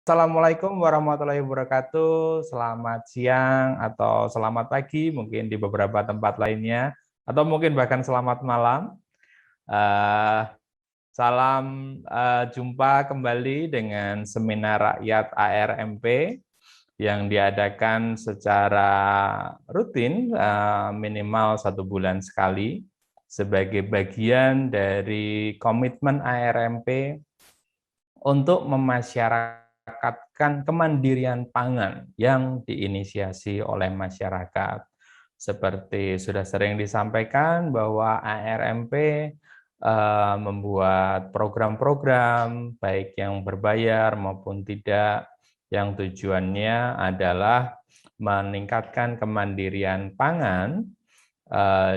Assalamualaikum warahmatullahi wabarakatuh. Selamat siang atau selamat pagi, mungkin di beberapa tempat lainnya, atau mungkin bahkan selamat malam. Eh, Salam jumpa kembali dengan seminar rakyat ARMP yang diadakan secara rutin, minimal 1 bulan sekali, sebagai bagian dari komitmen ARMP untuk memasyarakatkan kemandirian pangan yang diinisiasi oleh masyarakat. Seperti sudah sering disampaikan bahwa ARMP membuat program-program baik yang berbayar maupun tidak, yang tujuannya adalah meningkatkan kemandirian pangan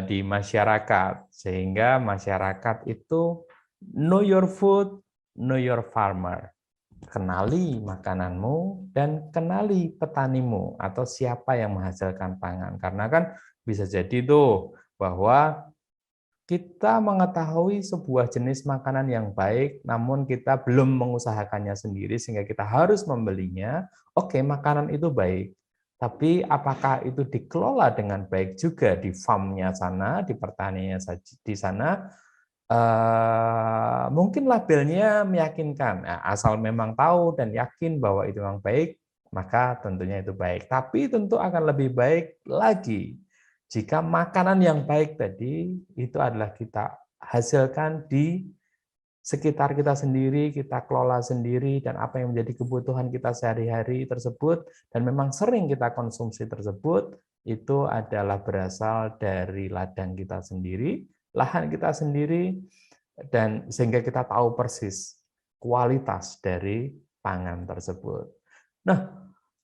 di masyarakat, sehingga masyarakat itu know your food, know your farmer. Kenali makananmu dan kenali petanimu atau siapa yang menghasilkan pangan. Karena kan bisa jadi tuh bahwa kita mengetahui sebuah jenis makanan yang baik, namun kita belum mengusahakannya sendiri sehingga kita harus membelinya. Oke, makanan itu baik, tapi apakah itu dikelola dengan baik juga di farmnya sana, di pertaniannya di sana? Mungkin labelnya meyakinkan. Nah, asal memang tahu dan yakin bahwa itu memang baik, maka tentunya itu baik. Tapi tentu akan lebih baik lagi jika makanan yang baik tadi itu adalah kita hasilkan di sekitar kita sendiri, kita kelola sendiri, dan apa yang menjadi kebutuhan kita sehari-hari tersebut, dan memang sering kita konsumsi tersebut, itu adalah berasal dari ladang kita sendiri, lahan kita sendiri, dan sehingga kita tahu persis kualitas dari pangan tersebut. Nah,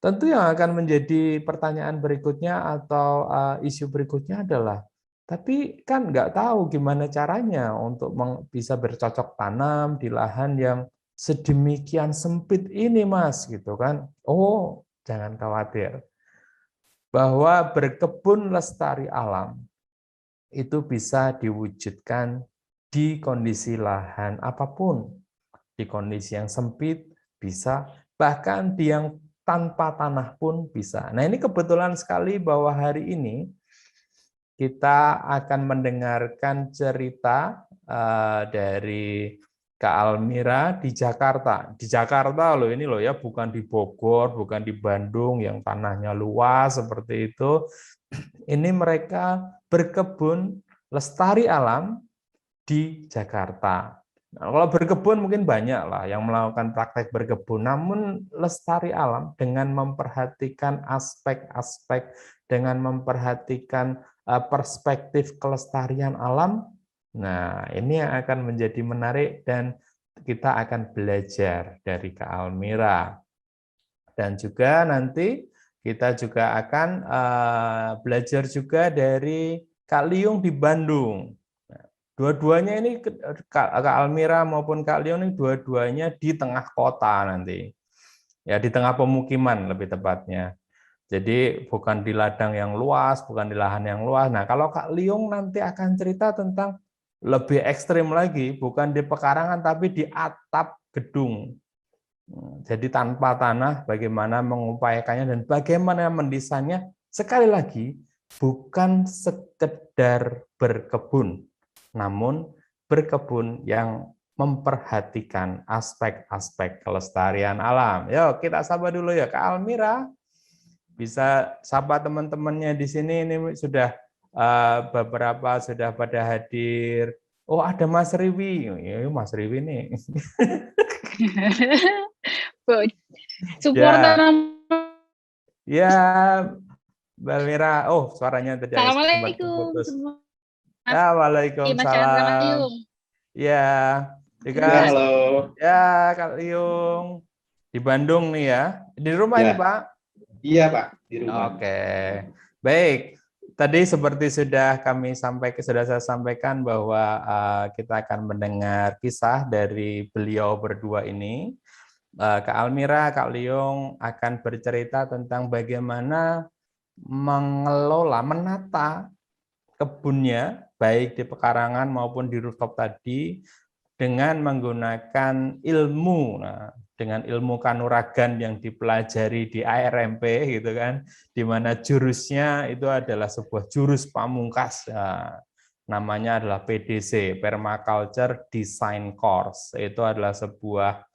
tentu yang akan menjadi pertanyaan berikutnya atau isu berikutnya adalah, tapi kan nggak tahu gimana caranya untuk bisa bercocok tanam di lahan yang sedemikian sempit ini, Mas, gitu kan. Oh, jangan khawatir. Bahwa berkebun lestari alam itu bisa diwujudkan di kondisi lahan apapun. Di kondisi yang sempit bisa, bahkan di yang tanpa tanah pun bisa. Nah, ini kebetulan sekali bahwa hari ini kita akan mendengarkan cerita dari Kak Almira di Jakarta. Di Jakarta loh ini loh ya, bukan di Bogor, bukan di Bandung yang tanahnya luas seperti itu. Ini mereka berkebun lestari alam di Jakarta. Nah, kalau berkebun mungkin banyak lah yang melakukan praktek berkebun, namun lestari alam dengan memperhatikan aspek-aspek, dengan memperhatikan perspektif kelestarian alam, nah ini yang akan menjadi menarik dan kita akan belajar dari Kak Almira. Dan juga nanti kita juga akan belajar juga dari Kak Liung di Bandung. Dua-duanya ini, Kak Almira maupun Kak Leon ini dua-duanya di tengah kota nanti. Ya, di tengah pemukiman lebih tepatnya. Jadi bukan di ladang yang luas, bukan di lahan yang luas. Nah, kalau Kak Liung nanti akan cerita tentang lebih ekstrim lagi, bukan di pekarangan tapi di atap gedung. Jadi tanpa tanah, bagaimana mengupayakannya dan bagaimana mendesainnya. Sekali lagi, bukan sekedar berkebun, namun berkebun yang memperhatikan aspek-aspek kelestarian alam. Yuk, kita sapa dulu ya, Kak Almira. Bisa sapa teman-temannya di sini, ini sudah beberapa sudah pada hadir. Oh, ada Mas Riwi. Ya, Mas Riwi nih. Supporter. Ya, ya, Mbak Almira. Oh, suaranya tadi sempat Assalamualaikum terputus. semua. Ya, Mas Chandra Mas Waalaikumsalam. Liung. Ya, juga Ya, halo. ya Kak Liung di Bandung nih ya. Di rumah ini, Ya, Pak. iya Pak, di rumah. Oke. Baik. Tadi seperti sudah saya sampaikan bahwa kita akan mendengar kisah dari beliau berdua ini. Kak Almira, Kak Liung akan bercerita tentang bagaimana mengelola, menata kebunnya, baik di pekarangan maupun di rooftop tadi, dengan menggunakan ilmu. Nah, dengan ilmu kanuragan yang dipelajari di ARMP gitu kan, di mana jurusnya itu adalah sebuah jurus pamungkas. Nah, namanya adalah PDC, Permaculture Design Course. Itu adalah sebuah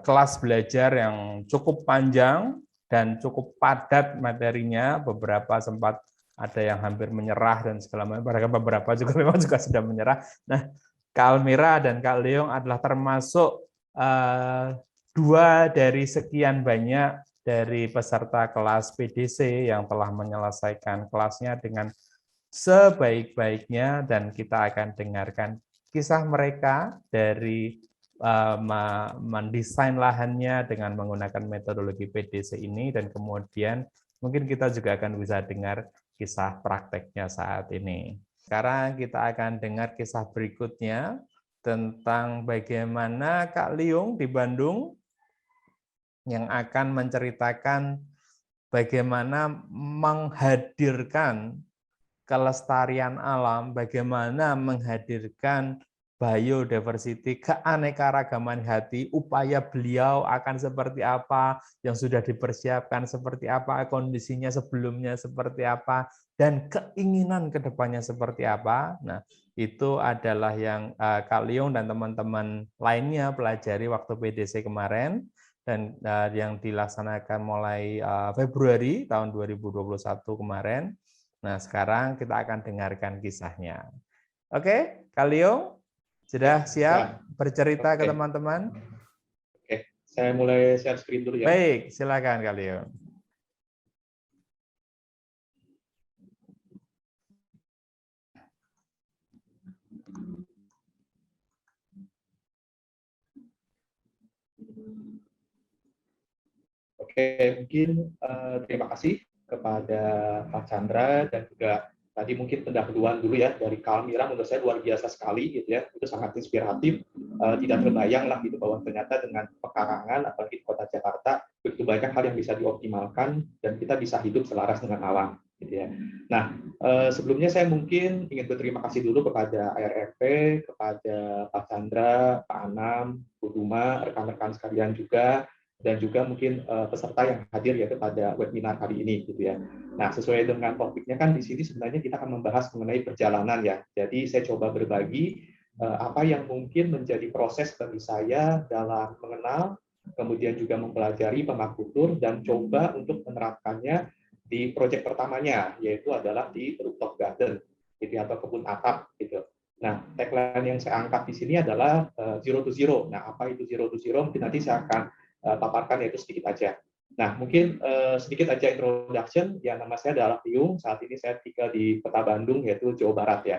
kelas belajar yang cukup panjang dan cukup padat materinya. Beberapa sempat ada yang hampir menyerah dan segala macam. Beberapa juga memang juga sudah menyerah. Nah, Kak Almira dan Kak Leong adalah termasuk dua dari sekian banyak dari peserta kelas PDC yang telah menyelesaikan kelasnya dengan sebaik-baiknya, dan kita akan dengarkan kisah mereka dari mendesain lahannya dengan menggunakan metodologi PDC ini, dan kemudian mungkin kita juga akan bisa dengar kisah prakteknya saat ini. Sekarang kita akan dengar kisah berikutnya tentang bagaimana Kak Liung di Bandung yang akan menceritakan bagaimana menghadirkan kelestarian alam, bagaimana menghadirkan biodiversity, keanekaragaman hati, upaya beliau akan seperti apa, yang sudah dipersiapkan seperti apa, kondisinya sebelumnya seperti apa, dan keinginan ke depannya seperti apa. Nah, itu adalah yang Kak Liung dan teman-teman lainnya pelajari waktu PDC kemarin, dan yang dilaksanakan mulai Februari tahun 2021 kemarin. Nah, sekarang kita akan dengarkan kisahnya. Oke, Kak Liung, sudah siap bercerita ke teman-teman? Oke, saya mulai share screen dulu ya. Baik, silakan Kak Liung. Oke, mungkin terima kasih kepada Pak Chandra dan juga tadi mungkin pendahuluan dulu ya dari Kak Almira, menurut saya luar biasa sekali gitu ya, itu sangat inspiratif, tidak terbayang lah gitu bahwa ternyata dengan pekarangan apalagi di kota Jakarta begitu banyak hal yang bisa dioptimalkan dan kita bisa hidup selaras dengan alam gitu ya. Nah, sebelumnya saya mungkin ingin berterima kasih dulu kepada ARMP, kepada Pak Chandra, Pak Anam, Bu Duma, rekan-rekan sekalian juga, dan juga mungkin peserta yang hadir yaitu pada webinar kali ini gitu ya. Nah, sesuai dengan topiknya kan di sini sebenarnya kita akan membahas mengenai perjalanan ya. Jadi saya coba berbagi apa yang mungkin menjadi proses bagi saya dalam mengenal, kemudian juga mempelajari permakultur dan coba untuk menerapkannya di proyek pertamanya, yaitu adalah di rooftop garden gitu atau kebun atap gitu. Nah, tagline yang saya angkat di sini adalah zero to zero. Nah, apa itu zero to zero? Mungkin nanti saya akan paparkan yaitu sedikit aja. Nah, mungkin sedikit aja introduction. Ya, nama saya adalah Liung. Saat ini saya tinggal di Kota Bandung, yaitu Jawa Barat ya.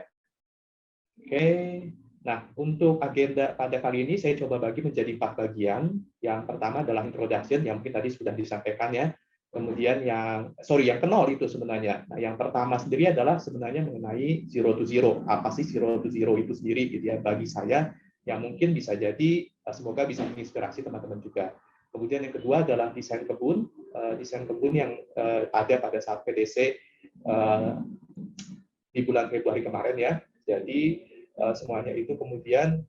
Oke. Nah, untuk agenda pada kali ini saya coba bagi menjadi 4 bagian. Yang pertama adalah introduction, yang mungkin tadi sudah disampaikan ya. Kemudian yang kenal itu sebenarnya. Nah, yang pertama sendiri adalah sebenarnya mengenai zero to zero. Apa sih zero to zero itu sendiri gitu ya bagi saya, yang mungkin bisa jadi semoga bisa menginspirasi teman-teman juga. Kemudian yang kedua adalah desain kebun yang ada pada saat PDC di bulan Februari kemarin ya. Jadi semuanya itu kemudian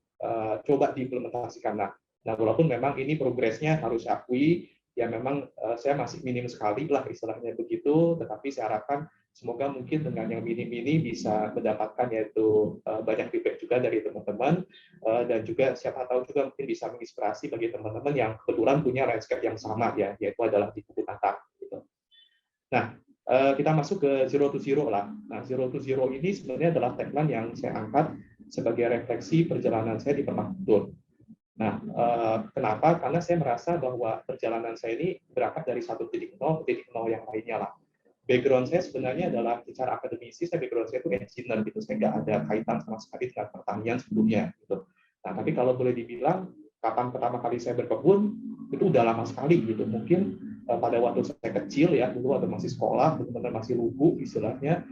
coba diimplementasikan. Nah, walaupun memang ini progresnya harus akui ya, memang saya masih minim sekali lah istilahnya begitu, tetapi saya harapkan semoga mungkin dengan yang mini-mini bisa mendapatkan yaitu banyak feedback juga dari teman-teman, dan juga siapa tahu juga mungkin bisa menginspirasi bagi teman-teman yang kebetulan punya landscape yang sama ya, yaitu adalah di kebun atap gitu. Nah, kita masuk ke zero to zero lah. Nah, zero to zero ini sebenarnya adalah tagline yang saya angkat sebagai refleksi perjalanan saya di permakultur. Nah, kenapa? Karena saya merasa bahwa perjalanan saya ini berangkat dari satu titik nol ke titik nol yang lainnya lah. Background saya sebenarnya adalah secara akademisi, background saya itu engineer gitu, saya nggak ada kaitan sama sekali dengan pertanian sebelumnya gitu. Nah, tapi kalau boleh dibilang kapan pertama kali saya berkebun itu udah lama sekali gitu. Mungkin pada waktu saya kecil ya, dulu waktu masih sekolah, benar-benar masih lugu istilahnya,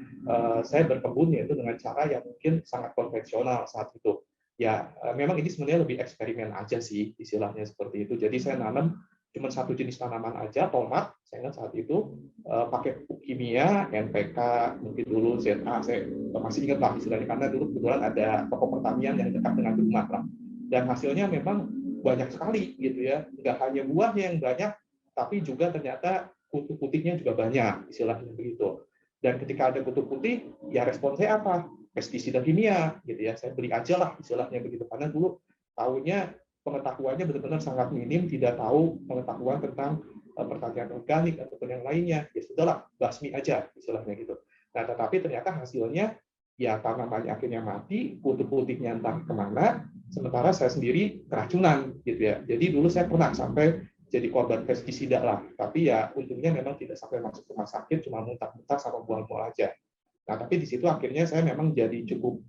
saya berkebun yaitu dengan cara yang mungkin sangat konvensional saat itu. Ya, memang ini sebenarnya lebih eksperimen aja sih istilahnya seperti itu. Jadi saya nanam cuma satu jenis tanaman aja, tomat. Saya ingat saat itu pakai pupuk kimia, NPK, mungkin dulu ZA, saya masih ingat lah istilahnya, karena dulu kebetulan ada toko pertanian yang dekat dengan rumah lah. Dan hasilnya memang banyak sekali gitu ya. Nggak hanya buahnya yang banyak, tapi juga ternyata kutu putihnya juga banyak, istilahnya begitu. Dan ketika ada kutu putih, ya respon saya apa? Pestisida kimia gitu ya. Saya beli aja lah istilahnya begitu, karena dulu tahunya pengetahuannya benar-benar sangat minim, tidak tahu pengetahuan tentang pertanian organik ataupun yang lainnya. Ya sudahlah, basmi aja istilahnya gitu. Nah, tetapi ternyata hasilnya ya tanamannya akhirnya mati, kutu putihnya entah kemana, sementara saya sendiri keracunan gitu ya. Jadi dulu saya pernah sampai jadi korban pestisida lah, tapi ya untungnya memang tidak sampai masuk rumah sakit, cuma muntah-muntah sama mual-mual aja. Nah, tapi di situ akhirnya saya memang jadi cukup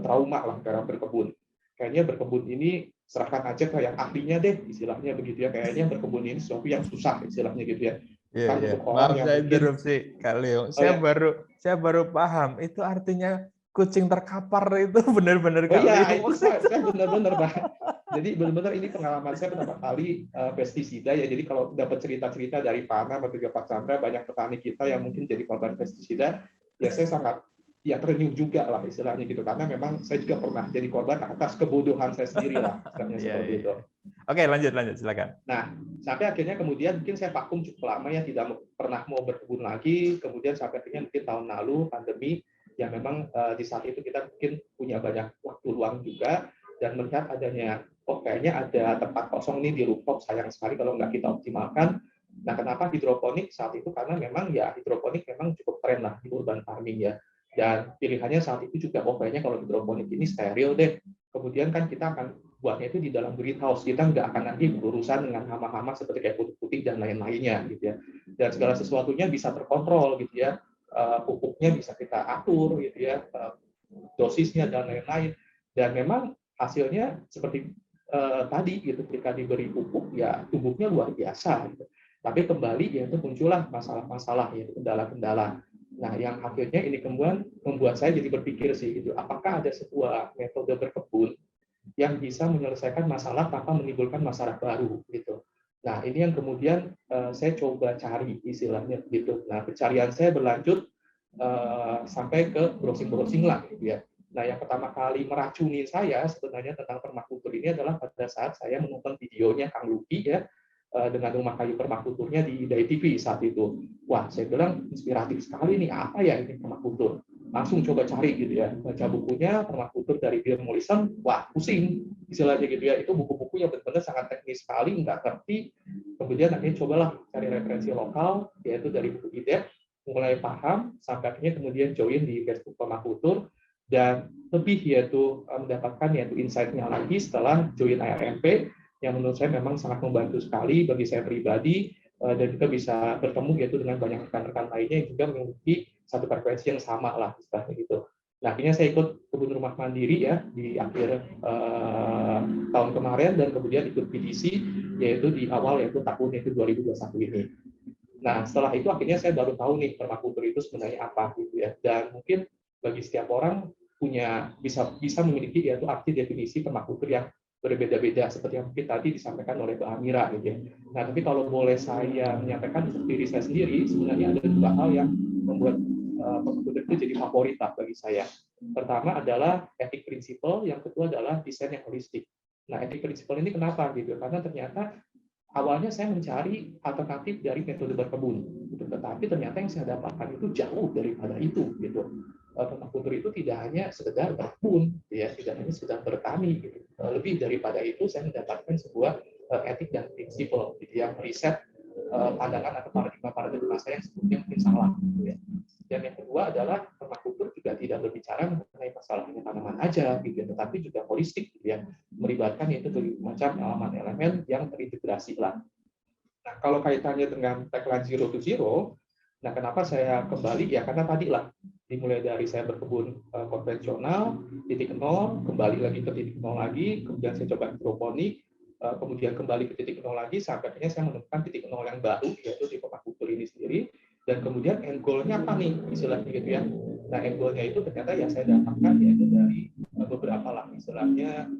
trauma lah dalam berkebun. Kayaknya berkebun ini serahkan aja ke yang ahlinya deh, istilahnya begitu ya. Kayaknya berkebun ini sesuatu yang susah, istilahnya gitu ya. Iya, Bukan iya. untuk orang Maaf yang saya mungkin, interupsi, Kak Leo. oh ya, Saya baru paham. Itu artinya kucing terkapar itu benar-benar oh Kak iya, Leo itu waktu itu. saya benar-benar, Pak. Jadi benar-benar ini pengalaman saya pertama kali pestisida ya. Jadi kalau dapat cerita-cerita dari Pana atau juga Pak Chandra, banyak petani kita yang mungkin jadi korban pestisida, ya saya sangat ya terenyuh juga lah istilahnya gitu. Karena memang saya juga pernah jadi korban atas kebodohan saya sendiri lah, istilahnya Iya, seperti iya. itu. Oke, lanjut, silakan. Nah, sampai akhirnya kemudian mungkin saya vakum cukup lama ya, tidak pernah mau berkebun lagi. Kemudian sampai akhirnya mungkin tahun lalu pandemi, yang memang di saat itu kita mungkin punya banyak waktu luang juga, dan melihat adanya, oh kayaknya ada tempat kosong nih di rooftop, sayang sekali kalau nggak kita optimalkan. Nah, kenapa hidroponik saat itu? Karena memang ya hidroponik memang cukup tren lah di urban farming ya. Dan pilihannya saat itu juga, oh kayaknya kalau hidroponik ini steril deh. Kemudian kan kita akan buatnya itu di dalam greenhouse, kita nggak akan nanti berurusan dengan hama-hama seperti kayak kutu putih dan lain-lainnya gitu ya. Dan segala sesuatunya bisa terkontrol gitu ya, pupuknya bisa kita atur gitu ya, dosisnya dan lain-lain. Dan memang hasilnya seperti tadi gitu, ketika diberi pupuk ya tumbuhnya luar biasa gitu. Tapi kembali yaitu muncullah masalah-masalah, yaitu kendala-kendala. Nah, yang akhirnya ini kemudian membuat saya jadi berpikir sih gitu, apakah ada sebuah metode berkebun yang bisa menyelesaikan masalah tanpa menimbulkan masalah baru gitu. Nah, ini yang kemudian saya coba cari istilahnya gitu. Nah, pencarian saya berlanjut sampai ke browsing-browsing lah gitu ya. Nah, yang pertama kali meracuni saya sebenarnya tentang permakultur ini adalah pada saat saya menonton videonya Kang Luki ya, dengan rumah kayu permakulturnya di Dai TV saat itu. Wah, saya bilang inspiratif sekali nih, apa ya ini permakultur? Langsung coba cari gitu ya, baca bukunya permakultur dari Bill Mollison, wah pusing istilahnya gitu ya. Itu buku-buku yang benar-benar sangat teknis sekali, nggak ngerti. Kemudian akhirnya cobalah cari referensi lokal, yaitu dari buku IDEP, mulai paham, sampai akhirnya kemudian join di Facebook permakultur, dan lebih yaitu mendapatkan yaitu insight-nya lagi setelah join IRMP, yang menurut saya memang sangat membantu sekali bagi saya pribadi, dan juga bisa bertemu yaitu dengan banyak rekan-rekan lainnya yang juga memiliki satu frekuensi yang sama lah istilahnya gitu. Nah, akhirnya saya ikut kebun rumah mandiri ya di akhir tahun kemarin, dan kemudian ikut PDC yaitu di awal yaitu tahun yaitu 2021 ini. Nah, setelah itu akhirnya saya baru tahu nih permakultur itu sebenarnya apa gitu ya. Dan mungkin bagi setiap orang punya bisa memiliki yaitu arti definisi permakultur yang berbeda-beda seperti yang mungkin tadi disampaikan oleh Mbak Amira gitu ya. Nah, tapi kalau boleh saya menyampaikan diri saya sendiri, sebenarnya ada dua hal yang membuat permakultur itu jadi favorit bagi saya. Pertama adalah etik prinsipal, yang kedua adalah desain yang holistik. Nah, etik prinsipal ini kenapa gitu? Karena ternyata awalnya saya mencari alternatif dari metode berkebun, gitu. Tetapi ternyata yang saya dapatkan itu jauh daripada itu. Gitu. Permakultur itu tidak hanya sekedar berkebun, ya, tidak hanya sekedar bertani. Gitu. Lebih daripada itu, saya mendapatkan sebuah etik dan prinsipal gitu, yang riset pandangan atau paradigma saya yang sebetulnya mungkin salah. Gitu, ya. Dan yang kedua adalah permakultur juga tidak berbicara mengenai masalahnya tanaman aja, gitu, tetapi juga holistik, gitu, ya, melibatkan itu berbagai macam elemen-elemen yang terintegrasi lah. Nah, kalau kaitannya dengan tagline Zero to Zero, nah kenapa saya kembali ya, karena tadi lah dimulai dari saya berkebun konvensional titik nol, kembali lagi ke titik nol lagi, kemudian saya coba hidroponik, kemudian kembali ke titik nol lagi, sampai akhirnya saya menemukan titik nol yang baru, yaitu di permakultur ini sendiri. Dan kemudian end goal-nya apa nih istilahnya gitu ya. Nah, end goal-nya itu ternyata yang saya dapatkan yaitu dari beberapa lah istilahnya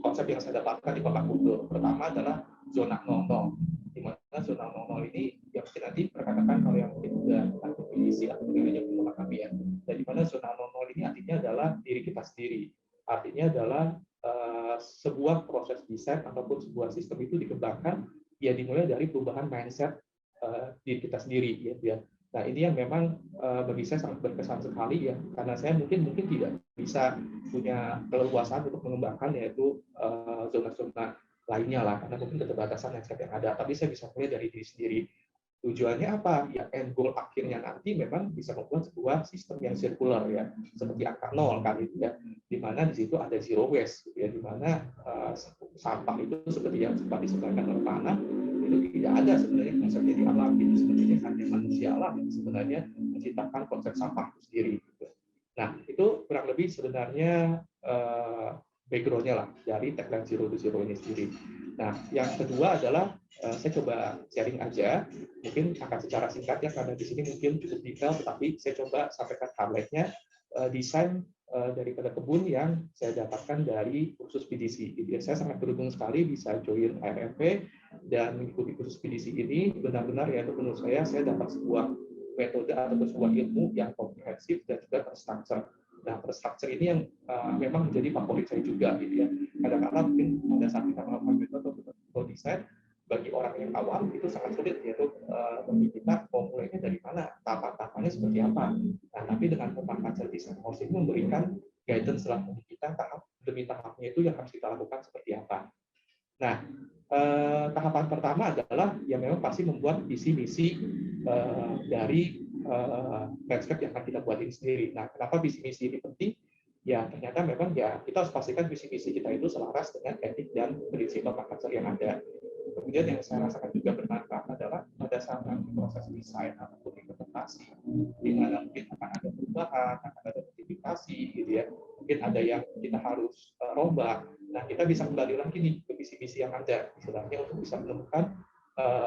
konsep yang saya dapatkan di permakultur. Pertama adalah zona 00, di mana zona 00 ini yang mungkin nanti perkatakan kalau yang mungkin sudah definisi atau penilainya belum memahami ya. Dan di mana zona 00 ini artinya adalah diri kita sendiri. Artinya adalah sebuah proses desain ataupun sebuah sistem itu dikembangkan, ya dimulai dari perubahan mindset diri kita sendiri, gitu ya. Nah, ini yang memang bagi saya sangat berkesan sekali ya, karena saya mungkin tidak bisa punya keleluasaan untuk mengembangkan yaitu zona-zona lainnya lah, karena mungkin keterbatasan mindset yang ada. Tapi saya bisa mulai dari diri sendiri. Tujuannya apa? Ya end goal akhirnya nanti memang bisa membuat sebuah sistem yang circular ya, seperti angka 0 kan itu ya, di mana di situ ada zero waste ya, di mana sampah itu seperti yang sempat disebutkan oleh Pak Ana, itu tidak ada sebenarnya konsepnya di alam, itu sebenarnya hanya manusia alam yang sebenarnya menciptakan konsep sampah itu sendiri. Nah, itu kurang lebih sebenarnya background-nya lah dari tagline Zero to Zero ini sendiri. Nah, yang kedua adalah saya coba sharing aja, mungkin akan secara singkat ya, karena di sini mungkin cukup detail, tetapi saya coba sampaikan highlight-nya desain daripada kebun yang saya dapatkan dari kursus PDC. Jadi saya sangat beruntung sekali bisa join ARMP dan mengikuti kursus PDC ini, benar-benar ya menurut saya dapat sebuah metode atau sebuah ilmu yang komprehensif dan juga terstruktur. Nah, terstruktur ini yang memang menjadi favorit saya juga, gitu ya. Kadang-kadang mungkin pada saat kita melakukan metode atau desain, bagi orang yang awam itu sangat sulit yaitu bagi kita mau mulainya dari mana, tahapan-tahapannya seperti apa. Nah, tapi dengan pemaparan desain course ini memberikan guidance lah bagi kita tahap demi tahapnya itu yang harus kita lakukan seperti apa. Nah, tahapan pertama adalah yang memang pasti membuat visi misi dari landscape yang akan kita buat ini sendiri. Nah, kenapa visi misi ini penting? Ya, ternyata memang ya kita harus pastikan visi misi kita itu selaras dengan etik dan prinsip pemaparan yang ada. Kemudian yang saya rasakan juga bermanfaat adalah pada saat nanti proses desain ataupun implementasi, di mana mungkin akan ada perubahan, akan ada modifikasi, gitu ya. Mungkin ada yang kita harus rombak. Nah, kita bisa kembali lagi nih ke visi-visi yang ada, istilahnya untuk bisa menemukan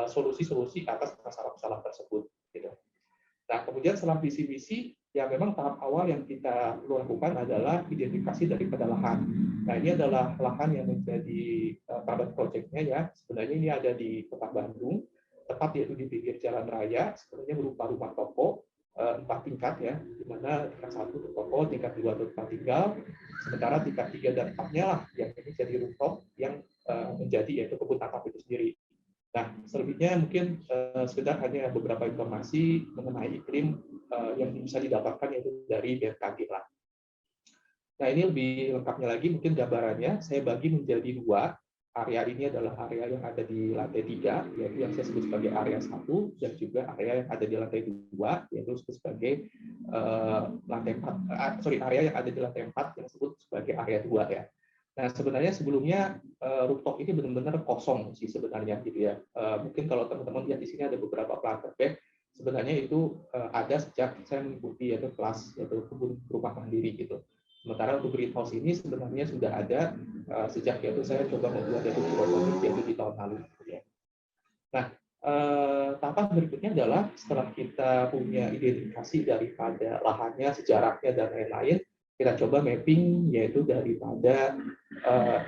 solusi-solusi atas masalah-masalah tersebut. Gitu. Nah, kemudian setelah visi-visi, ya memang tahap awal yang kita lakukan adalah identifikasi daripada lahan. Nah, ini adalah lahan yang menjadi target project-nya ya. Sebenarnya ini ada di Kota Bandung, tepat yaitu di pinggir jalan raya, sebenarnya berupa rumah toko 4 tingkat ya, di mana tingkat 1 untuk toko, tingkat 2 untuk tempat tinggal, sementara tingkat 3 dan 4-nya lah yang ini jadi rooftop yang menjadi yaitu kebun tangkap itu sendiri. Nah, selebihnya mungkin sekedar hanya beberapa informasi mengenai iklim yang bisa didapatkan yaitu dari BMKG lah. Nah, ini lebih lengkapnya lagi mungkin gambarannya saya bagi menjadi 2. Area ini adalah area yang ada di lantai 3, yaitu yang saya sebut sebagai area 1, dan juga area yang ada di lantai 2, yaitu disebut sebagai area yang ada di lantai 4 yang disebut sebagai area 2 ya. Nah, sebenarnya sebelumnya rooftop ini benar-benar kosong sih sebenarnya gitu ya. Mungkin kalau teman-teman lihat di sini ada beberapa planter bed, sebenarnya itu ada sejak saya mengikuti yaitu kelas yaitu kebun rumah mandiri gitu. Sementara untuk greenhouse ini sebenarnya sudah ada sejak yaitu saya coba membuat yaitu hidroponik yaitu di tahun lalu. Gitu ya. Nah, tahapan berikutnya adalah setelah kita punya identifikasi daripada lahannya, sejarahnya dan lain-lain, kita coba mapping yaitu daripada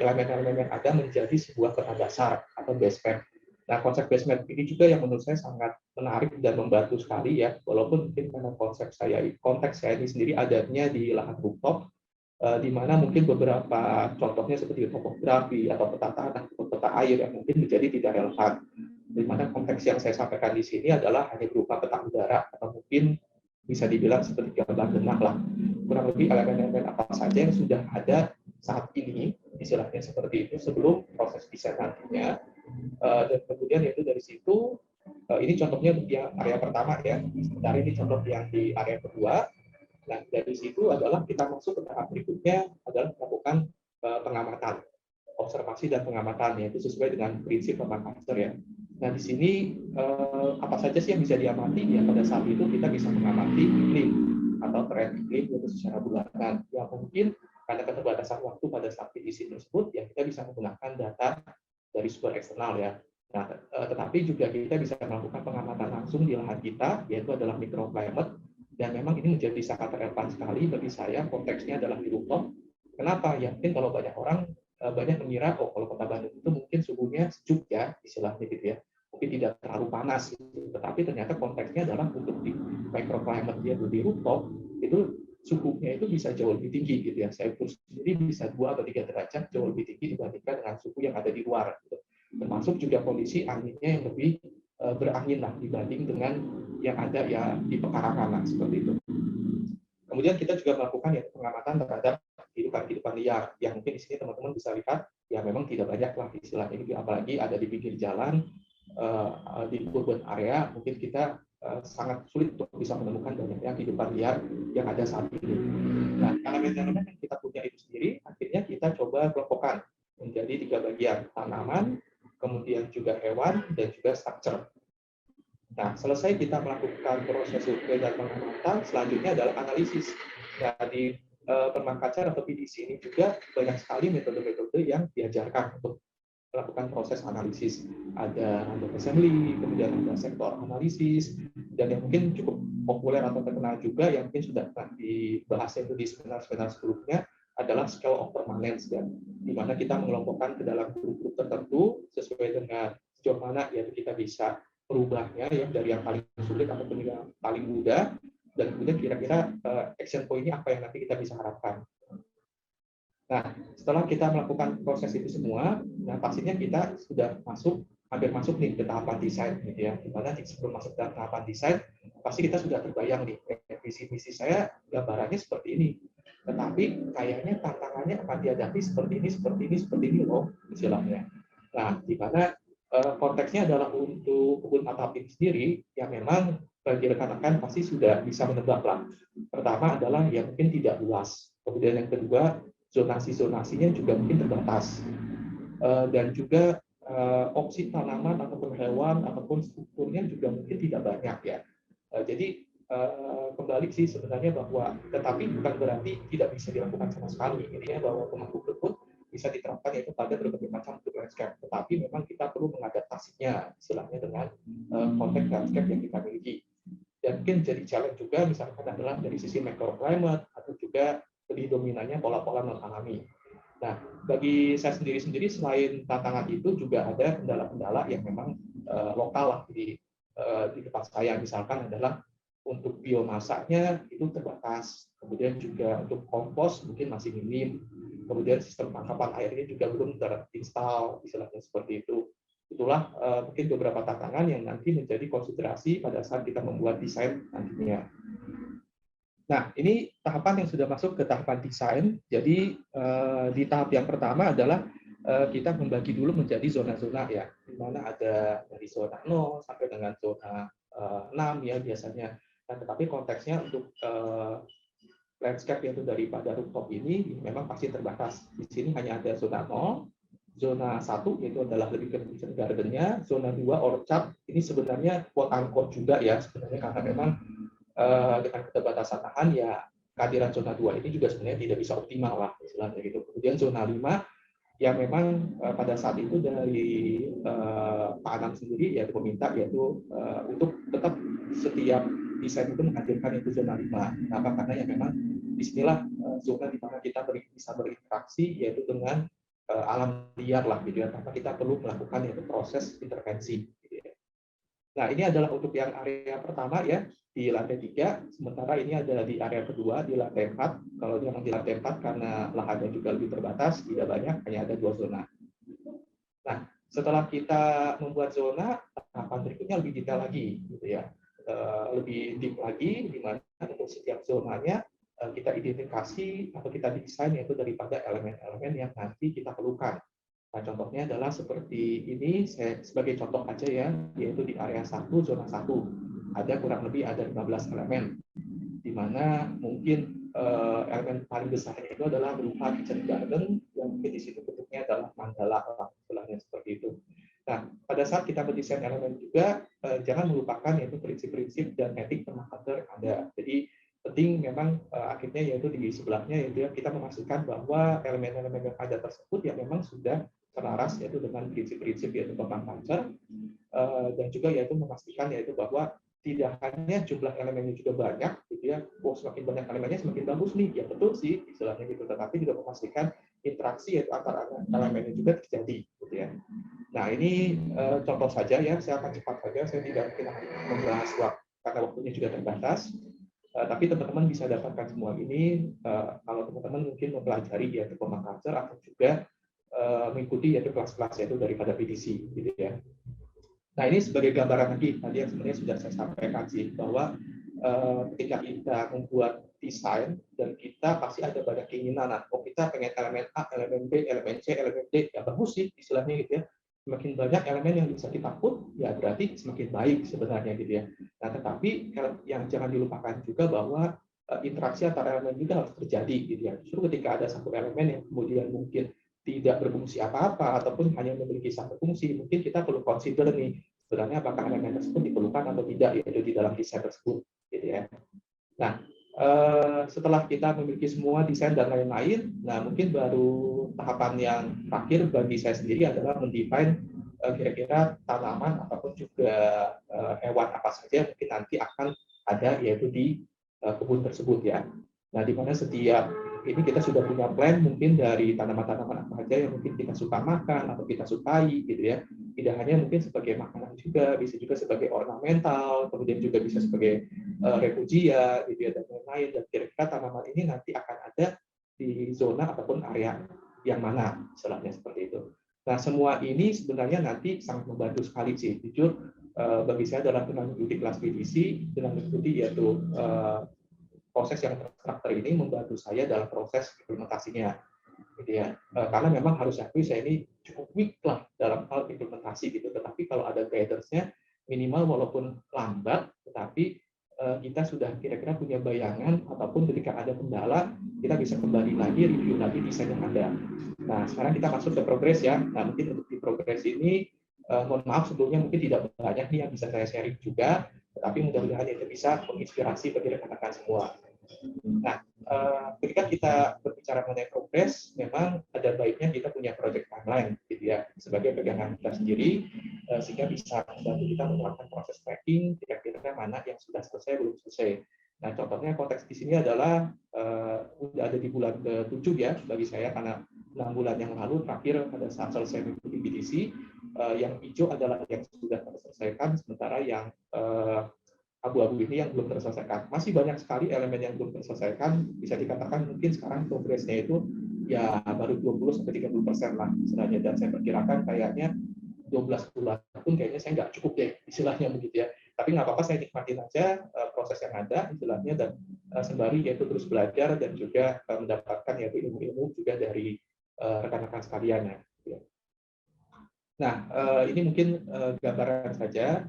elemen-elemen yang ada menjadi sebuah kota dasar atau basement. Nah, konsep basement ini juga yang menurut saya sangat menarik dan membantu sekali ya, walaupun mungkin karena konteks saya ini sendiri adanya di lahan rooftop, di mana mungkin beberapa contohnya seperti topografi atau peta tanah atau peta air yang mungkin menjadi tidak relevan. Di mana konteks yang saya sampaikan di sini adalah hanya berupa peta udara atau mungkin bisa dibilang seperti gambar denah lah. Kurang lebih elemen-elemen apa saja yang sudah ada saat ini, istilahnya seperti itu sebelum proses desain nantinya. Dan kemudian yaitu dari situ, ini contohnya untuk yang area pertama ya. Sementara ini contoh yang di area kedua. Nah, dari situ adalah kita masuk ke tahap berikutnya adalah melakukan pengamatan, observasi dan pengamatan, yaitu sesuai dengan prinsip permaculture ya. Nah, di sini apa saja sih yang bisa diamati? Ya, pada saat itu kita bisa mengamati iklim atau tren iklim yaitu secara bulanan. Ya, mungkin karena keterbatasan waktu pada saat PDC tersebut, ya kita bisa menggunakan data dari sumber eksternal ya. Nah, tetapi juga kita bisa melakukan pengamatan langsung di lahan kita, yaitu adalah microclimate. Dan memang ini menjadi sangat relevan sekali bagi saya, konteksnya adalah di rooftop. Kenapa? Ya mungkin kalau banyak orang banyak mengira, oh kalau Kota Bandung itu mungkin suhunya sejuk ya, istilahnya gitu ya. Mungkin tidak terlalu panas, gitu. Tetapi ternyata konteksnya adalah untuk di microclimate dia di rooftop, itu suhunya itu bisa jauh lebih tinggi gitu ya. Saya ukur sendiri bisa 2 atau 3 derajat jauh lebih tinggi dibandingkan dengan suhu yang ada di luar. Gitu. Termasuk juga kondisi anginnya yang lebih berangin lah dibanding dengan yang ada ya di pekarangan lah, seperti itu. Kemudian kita juga melakukan ya pengamatan terhadap kehidupan liar yang mungkin di sini teman-teman bisa lihat ya memang tidak banyak lah istilahnya gitu, apalagi ada di pinggir jalan di urban area mungkin kita sangat sulit untuk bisa menemukan banyaknya kehidupan liar yang ada saat ini. Nah, elemen-elemen yang kita punya itu sendiri akhirnya kita coba kelompokkan menjadi 3 bagian, tanaman, kemudian juga hewan dan juga structure. Nah, selesai kita melakukan proses survei dan pengamatan, selanjutnya adalah analisis. Nah, di Permakacar atau PDC ini juga banyak sekali metode-metode yang diajarkan untuk melakukan proses analisis. Ada random assembly, kemudian ada sektor analisis, dan yang mungkin cukup populer atau terkenal juga yang mungkin sudah pernah dibahas itu di seminar-seminar sebelumnya adalah scale of permanence, dan di mana kita mengelompokkan ke dalam grup-grup tertentu sesuai dengan sejauh mana ya kita bisa merubahnya ya dari yang paling sulit ataupun yang paling mudah, dan kemudian kira-kira action point-nya apa yang nanti kita bisa harapkan. Nah, setelah kita melakukan proses itu semua, nah pastinya kita sudah hampir masuk nih ke tahapan desain, gitu ya. Dimana sebelum masuk ke tahapan desain, pasti kita sudah terbayang nih, visi-visi saya gambarannya seperti ini. Tetapi kayaknya tantangannya akan dihadapi seperti ini loh, istilahnya. Nah, di mana konteksnya adalah untuk kebun atapik sendiri, yang memang bagi rekan-rekan pasti sudah bisa menebak lah. Pertama adalah yang mungkin tidak luas. Kemudian yang kedua, zonasi-zonasinya juga mungkin terbatas. Dan juga opsi tanaman ataupun hewan ataupun strukturnya juga mungkin tidak banyak ya. Jadi kembali sih sebenarnya bahwa tetapi bukan berarti tidak bisa dilakukan sama sekali. Ini ya bahwa pemangku kebun bisa diterapkan yaitu pada berbagai macam bentuk landscape. Tetapi memang kita perlu mengadaptasinya istilahnya dengan konteks landscape yang kita miliki. Dan mungkin jadi challenge juga misalkan adalah dari sisi microclimate atau juga lebih dominannya pola-pola non-alami. Nah, bagi saya sendiri selain tantangan itu juga ada kendala-kendala yang memang lokal lah di tempat saya, misalkan adalah untuk biomasanya itu terbatas, kemudian juga untuk kompos mungkin masih minim, kemudian sistem tangkapan airnya juga belum terinstall, istilahnya seperti itu. Itulah mungkin beberapa tantangan yang nanti menjadi konsiderasi pada saat kita membuat desain nantinya. Nah, ini tahapan yang sudah masuk ke tahapan desain. Jadi di tahap yang pertama adalah kita membagi dulu menjadi zona-zona ya, di mana ada dari zona 0 sampai dengan zona 6 ya biasanya. Nah, tetapi konteksnya untuk landscape yaitu daripada rooftop ini memang pasti terbatas. Di sini hanya ada zona 0, zona 1 yaitu adalah lebih ke kitchen garden-nya, zona 2 orchard ini sebenarnya quote unquote juga ya sebenarnya karena memang dengan keterbatasan lahan ya kehadiran zona 2 ini juga sebenarnya tidak bisa optimal lah istilahnya gitu. Kemudian zona 5 yang memang pada saat itu dari Pak Anam sendiri yaitu meminta yaitu untuk tetap setiap desain itu menghadirkan itu zona 5. Kenapa? Karena ya memang disinilah zona di mana kita bisa berinteraksi yaitu dengan alam liar lah gitu ya, tanpa kita perlu melakukan yaitu proses intervensi. Gitu ya. Nah, ini adalah untuk yang area pertama ya di lantai 3, sementara ini adalah di area kedua di lantai 4. Kalau yang di lantai 4 karena lahannya juga lebih terbatas, tidak banyak, hanya ada 2 zona. Nah, setelah kita membuat zona, tahapan berikutnya lebih detail lagi, gitu ya, lebih deep lagi, di mana untuk setiap zonanya kita identifikasi atau kita desain yaitu daripada elemen-elemen yang nanti kita perlukan. Nah, contohnya adalah seperti ini, saya sebagai contoh aja ya, yaitu di area 1, zona 1. Ada kurang lebih ada 15 elemen, di mana mungkin elemen paling besarnya itu adalah berupa kitchen garden, yang mungkin di situ bentuknya adalah mandala, istilahnya seperti itu. Nah, pada saat kita mendesain elemen juga, jangan melupakan yaitu prinsip-prinsip dan etik permakater yang ada. Jadi, penting memang akhirnya yaitu di sebelahnya yaitu kita memastikan bahwa elemen-elemen yang ada tersebut yang memang sudah selaras yaitu dengan prinsip-prinsip yaitu permakater, dan juga yaitu memastikan yaitu bahwa tidak hanya jumlah elemennya juga banyak, gitu ya. Semakin banyak elemennya semakin bagus nih, ya betul sih istilahnya gitu. Tetapi juga memastikan interaksi yaitu antara elemennya juga terjadi, gitu ya. Nah ini contoh saja ya, saya akan cepat saja, saya tidak mungkin membahas waktu karena waktunya juga terbatas. Tapi teman-teman bisa dapatkan semua ini kalau teman-teman mungkin mempelajari yaitu permaculture atau juga mengikuti yaitu kelas-kelas yaitu daripada PDC gitu ya. Nah, ini sebagai gambaran lagi tadi yang sebenarnya sudah saya sampaikan sih, bahwa ketika kita membuat desain dan kita pasti ada banyak keinginan. Oh, kita pengen elemen A, elemen B, elemen C, elemen D, ya bagus sih istilahnya gitu ya. Semakin banyak elemen yang bisa kita put, ya berarti semakin baik sebenarnya gitu ya. Nah, tetapi yang jangan dilupakan juga bahwa interaksi antara elemen juga harus terjadi gitu ya. Justru ketika ada satu elemen yang kemudian mungkin tidak berfungsi apa-apa ataupun hanya memiliki satu fungsi, mungkin kita perlu consider nih sebenarnya apakah elemen tersebut diperlukan atau tidak yaitu di dalam desain tersebut gitu ya. Nah, setelah kita memiliki semua desain dan lain-lain, nah mungkin baru tahapan yang terakhir bagi saya sendiri adalah mendefine kira-kira tanaman ataupun juga hewan apa saja yang mungkin nanti akan ada yaitu di kebun tersebut ya. Nah, di mana setiap ini kita sudah punya plan mungkin dari tanaman-tanaman apa saja yang mungkin kita suka makan atau kita sukai gitu ya. Tidak hanya mungkin sebagai makanan juga, bisa juga sebagai ornamental, kemudian juga bisa sebagai refugia gitu ya, dan lain-lain. Dan kira-kira tanaman ini nanti akan ada di zona ataupun area yang mana, istilahnya seperti itu. Nah, semua ini sebenarnya nanti sangat membantu sekali sih. Jujur, bagi saya dalam mengikuti kelas PDC, dengan mengikuti yaitu proses yang terstruktur ini membantu saya dalam proses implementasinya. Gitu ya. Karena memang harus akui saya ini cukup weak lah dalam hal implementasi gitu. Tetapi kalau ada guidance-nya minimal walaupun lambat, tetapi kita sudah kira-kira punya bayangan ataupun ketika ada kendala kita bisa kembali lagi review lagi desain yang ada. Nah, sekarang kita masuk ke progres ya. Nah, mungkin untuk di progres ini mohon maaf sebelumnya mungkin tidak banyak nih yang bisa saya sharing juga, tetapi mudah-mudahan itu bisa menginspirasi bagi rekan-rekan semua. Nah, ketika kita berbicara mengenai progres, memang ada baiknya kita punya project timeline, gitu ya, sebagai pegangan kita sendiri, sehingga bisa membantu kita melakukan proses tracking, kira-kira mana yang sudah selesai, belum selesai. Nah, contohnya konteks di sini adalah udah ada di bulan ke-7 ya, bagi saya, karena 6 bulan yang lalu terakhir pada saat selesai mengikuti BDC, yang hijau adalah yang sudah terselesaikan, sementara yang abu-abu ini yang belum terselesaikan. Masih banyak sekali elemen yang belum terselesaikan, bisa dikatakan mungkin sekarang progresnya itu ya baru 20-30% lah istilahnya, dan saya perkirakan kayaknya 12 bulan pun kayaknya saya nggak cukup deh istilahnya begitu ya. Tapi nggak apa-apa, saya nikmatin aja proses yang ada istilahnya, dan sembari yaitu terus belajar dan juga mendapatkan yaitu ilmu-ilmu juga dari rekan-rekan sekalian ya. Nah, ini mungkin gambaran saja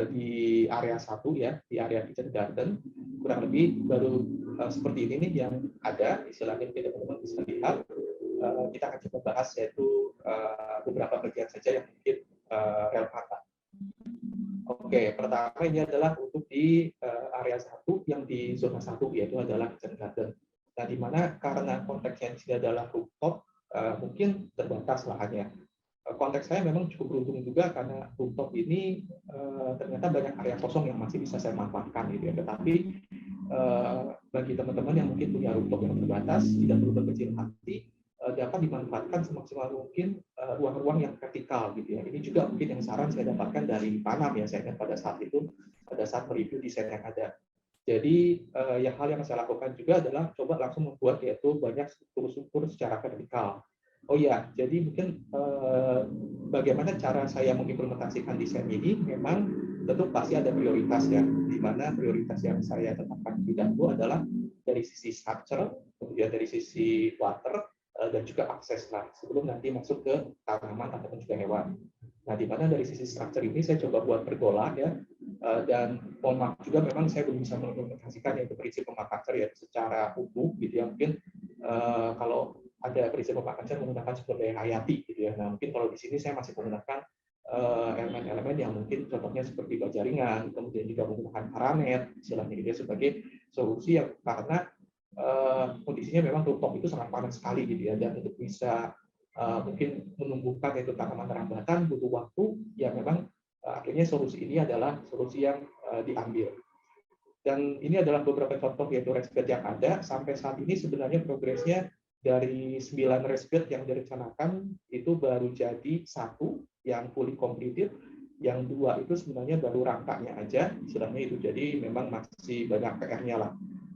di area 1 ya, di area kitchen garden, kurang lebih baru seperti ini nih yang ada, istilahnya mungkin teman-teman bisa lihat. Kita akan coba bahas yaitu beberapa bagian saja yang mungkin relevan. Oke, pertama ini adalah untuk di area 1 yang di zona 1 yaitu adalah kitchen garden. Nah, di mana karena konteksnya di sini adalah rooftop, mungkin terbatas lahannya. Konteks saya memang cukup beruntung juga karena rooftop ini ternyata banyak area kosong yang masih bisa saya manfaatkan gitu ya. Tetapi bagi teman-teman yang mungkin punya rooftop yang terbatas, tidak perlu berkecil hati, dapat dimanfaatkan semaksimal mungkin ruang-ruang yang vertikal gitu ya. Ini juga mungkin yang saran saya dapatkan dari Panam ya, saya ingat pada saat itu, pada saat mereview desain yang ada. Jadi hal yang saya lakukan juga adalah coba langsung membuat yaitu banyak struktur-struktur secara vertikal. Oh ya, jadi mungkin bagaimana cara saya mengimplementasikan desain ini, memang tentu pasti ada prioritas ya, di mana prioritas yang saya tetapkan lebih dahulu adalah dari sisi structure, kemudian dari sisi water, dan juga akses lah, sebelum nanti masuk ke tanaman ataupun juga hewan. Nah, di mana dari sisi structure ini saya coba buat pergola ya, dan mohon maaf juga memang saya belum bisa mengimplementasikan yaitu prinsip permaculture ya secara utuh gitu ya, mungkin kalau ada prinsip permaculture menggunakan sumber daya hayati gitu ya. Nah, mungkin kalau di sini saya masih menggunakan elemen-elemen yang mungkin contohnya seperti baja ringan, kemudian juga menggunakan paranet istilahnya gitu ya, sebagai solusi yang karena kondisinya memang rooftop itu sangat panas sekali gitu ya, dan untuk bisa mungkin menumbuhkan itu tanaman rambatan butuh waktu, ya memang akhirnya solusi ini adalah solusi yang diambil. Dan ini adalah beberapa contoh yaitu respect yang ada. Sampai saat ini sebenarnya progresnya dari 9 respect yang direncanakan itu baru jadi 1 yang fully completed, yang 2 itu sebenarnya baru rangkanya aja, istilahnya itu. Jadi memang masih banyak PR-nya lah.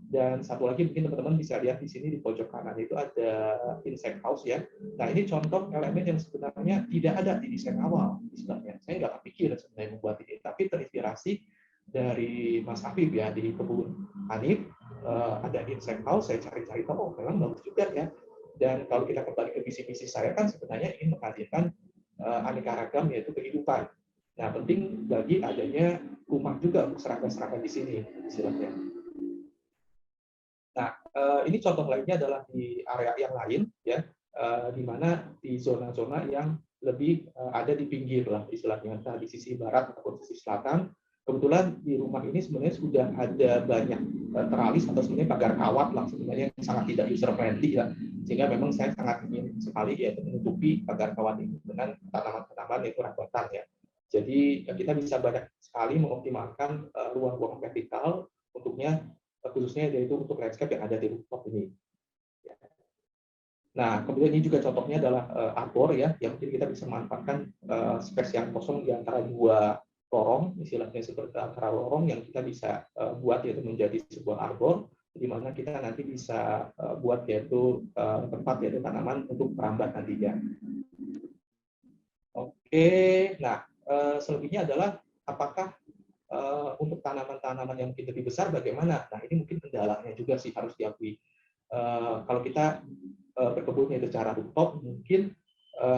Dan satu lagi mungkin teman-teman bisa lihat di sini di pojok kanan itu ada insect house ya. Nah ini contoh elemen yang sebenarnya tidak ada di desain awal istilahnya. Saya nggak kepikir sebenarnya membuat ini, tapi terinspirasi dari Mas Afif ya di kebun Hanif ada insect house. Saya cari-cari tahu, oh memang bagus juga ya. Dan kalau kita kembali ke visi-visi saya kan sebenarnya ingin menghadirkan aneka ragam yaitu kehidupan. Nah penting bagi adanya rumah juga untuk serangga-serangga di sini istilahnya. Nah, ini contoh lainnya adalah di area yang lain, ya, di mana di zona-zona yang lebih ada di pinggir lah istilahnya, entah di sisi barat ataupun sisi selatan. Kebetulan di rumah ini sebenarnya sudah ada banyak teralis atau sebenarnya pagar kawat lah sebenarnya yang sangat tidak user friendly ya, sehingga memang saya sangat ingin sekali yaitu menutupi pagar kawat ini dengan tanaman-tanaman yaitu rambutan ya. Jadi kita bisa banyak sekali mengoptimalkan ruang-ruang vertikal untuknya khususnya yaitu untuk landscape yang ada di rooftop ini. Nah, kemudian ini juga contohnya adalah arbor ya, yang mungkin kita bisa manfaatkan space yang kosong di antara dua lorong, istilahnya seperti antara lorong yang kita bisa buat yaitu menjadi sebuah arbor, di mana kita nanti bisa buat yaitu tempat yaitu tanaman untuk merambat nantinya. Oke, nah selebihnya adalah apakah untuk tanaman-tanaman yang mungkin lebih besar bagaimana? Nah ini mungkin kendalanya juga sih harus diakui. Kalau kita berkebun secara rooftop, mungkin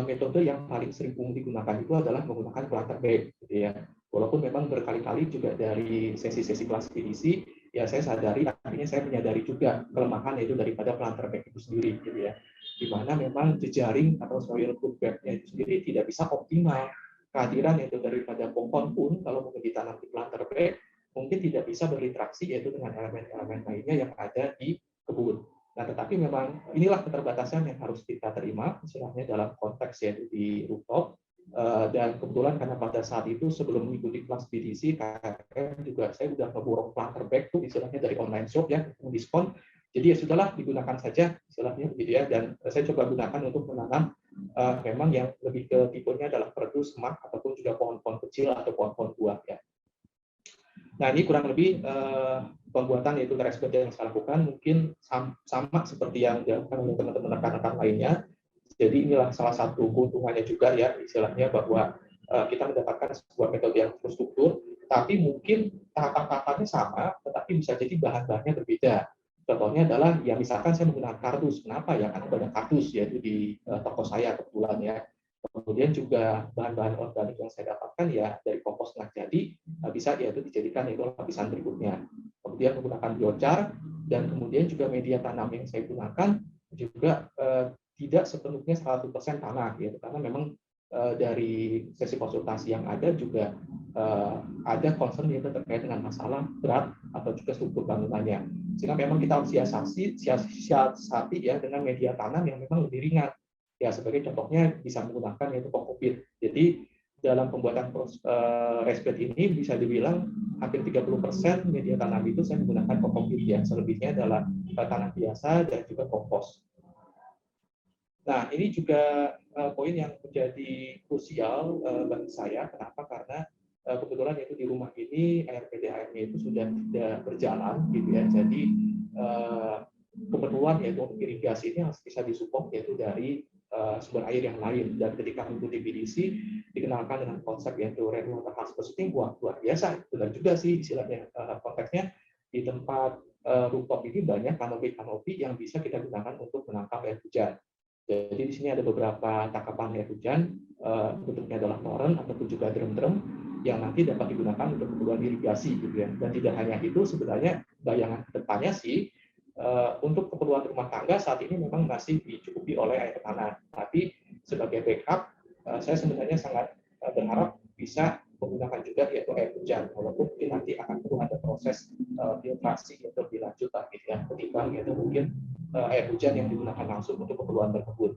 metode yang paling sering digunakan itu adalah menggunakan planter bag, gitu ya. Walaupun memang berkali-kali juga dari sesi-sesi kelas PDC, ya saya sadari, akhirnya saya menyadari juga kelemahan yaitu daripada planter bag itu sendiri, gitu ya. Di mana memang jejaring atau soil food bag-nya itu sendiri tidak bisa optimal. Kehadiran yaitu daripada pohon pun kalau mungkin ditanam di planter bag mungkin tidak bisa berinteraksi yaitu dengan elemen-elemen lainnya yang ada di kebun. Nah, tetapi memang inilah keterbatasan yang harus kita terima istilahnya dalam konteks yaitu di rooftop. Dan kebetulan karena pada saat itu sebelum mengikuti kelas BDC, KKM juga saya sudah ngeborong planter bag tuh istilahnya dari online shop ya, diskon. Jadi ya sudahlah digunakan saja istilahnya begitu ya. Dan saya coba gunakan untuk menanam memang yang lebih ke tipenya adalah perdu, semak, ataupun juga pohon-pohon kecil atau pohon-pohon buah ya. Nah ini kurang lebih pembuatan yaitu terrace bed yang saya lakukan mungkin sama seperti yang dilakukan oleh teman-teman rekan-rekan lainnya. Jadi inilah salah satu keuntungannya juga ya istilahnya bahwa kita mendapatkan sebuah metode yang terstruktur, tapi mungkin tahapan-tahapannya sama, tetapi bisa jadi bahan-bahannya berbeda. Contohnya adalah, ya misalkan saya menggunakan kardus. Kenapa ya? Karena banyak kardus yaitu di toko saya kebetulan ya. Kemudian juga bahan-bahan organik yang saya dapatkan ya dari kompos setengah jadi bisa yaitu dijadikan itu lapisan berikutnya. Kemudian menggunakan biochar dan kemudian juga media tanam yang saya gunakan juga tidak sepenuhnya 100% tanah gitu karena memang dari sesi konsultasi yang ada juga ada concern yang terkait dengan masalah berat atau juga struktur bangunannya. Sehingga memang kita harus siasati ya dengan media tanam yang memang lebih ringan. Ya sebagai contohnya bisa menggunakan yaitu kokopit. Jadi dalam pembuatan resbed ini bisa dibilang hampir 30% media tanam itu saya menggunakan kokopit ya. Selebihnya adalah tanah biasa dan juga kompos. Nah, ini juga poin yang menjadi krusial bagi saya. Kenapa? Karena kebetulan itu di rumah ini air PDAM-nya itu sudah tidak berjalan, gitu ya. Jadi keperluan yaitu untuk irigasi ini harus bisa disupport yaitu dari sumber air yang lain. Dan ketika mengikuti BDC dikenalkan dengan konsep yaitu rainwater harvesting, luar biasa. Benar juga sih istilahnya konteksnya di tempat rooftop ini banyak kanopi yang bisa kita gunakan untuk menangkap air hujan. Jadi di sini ada beberapa tangkapan air hujan, bentuknya adalah toren ataupun juga drum-drum yang nanti dapat digunakan untuk keperluan irigasi, gitu ya. Dan tidak hanya itu, sebenarnya bayangan kedepannya sih untuk keperluan rumah tangga saat ini memang masih dicukupi oleh air tanah. Tapi sebagai backup, saya sebenarnya sangat berharap bisa menggunakan juga yaitu air hujan, walaupun mungkin nanti akan perlu ada proses filtrasi yang lebih lanjut, gitu ya, ketimbang yaitu mungkin air hujan yang digunakan langsung untuk keperluan berkebun.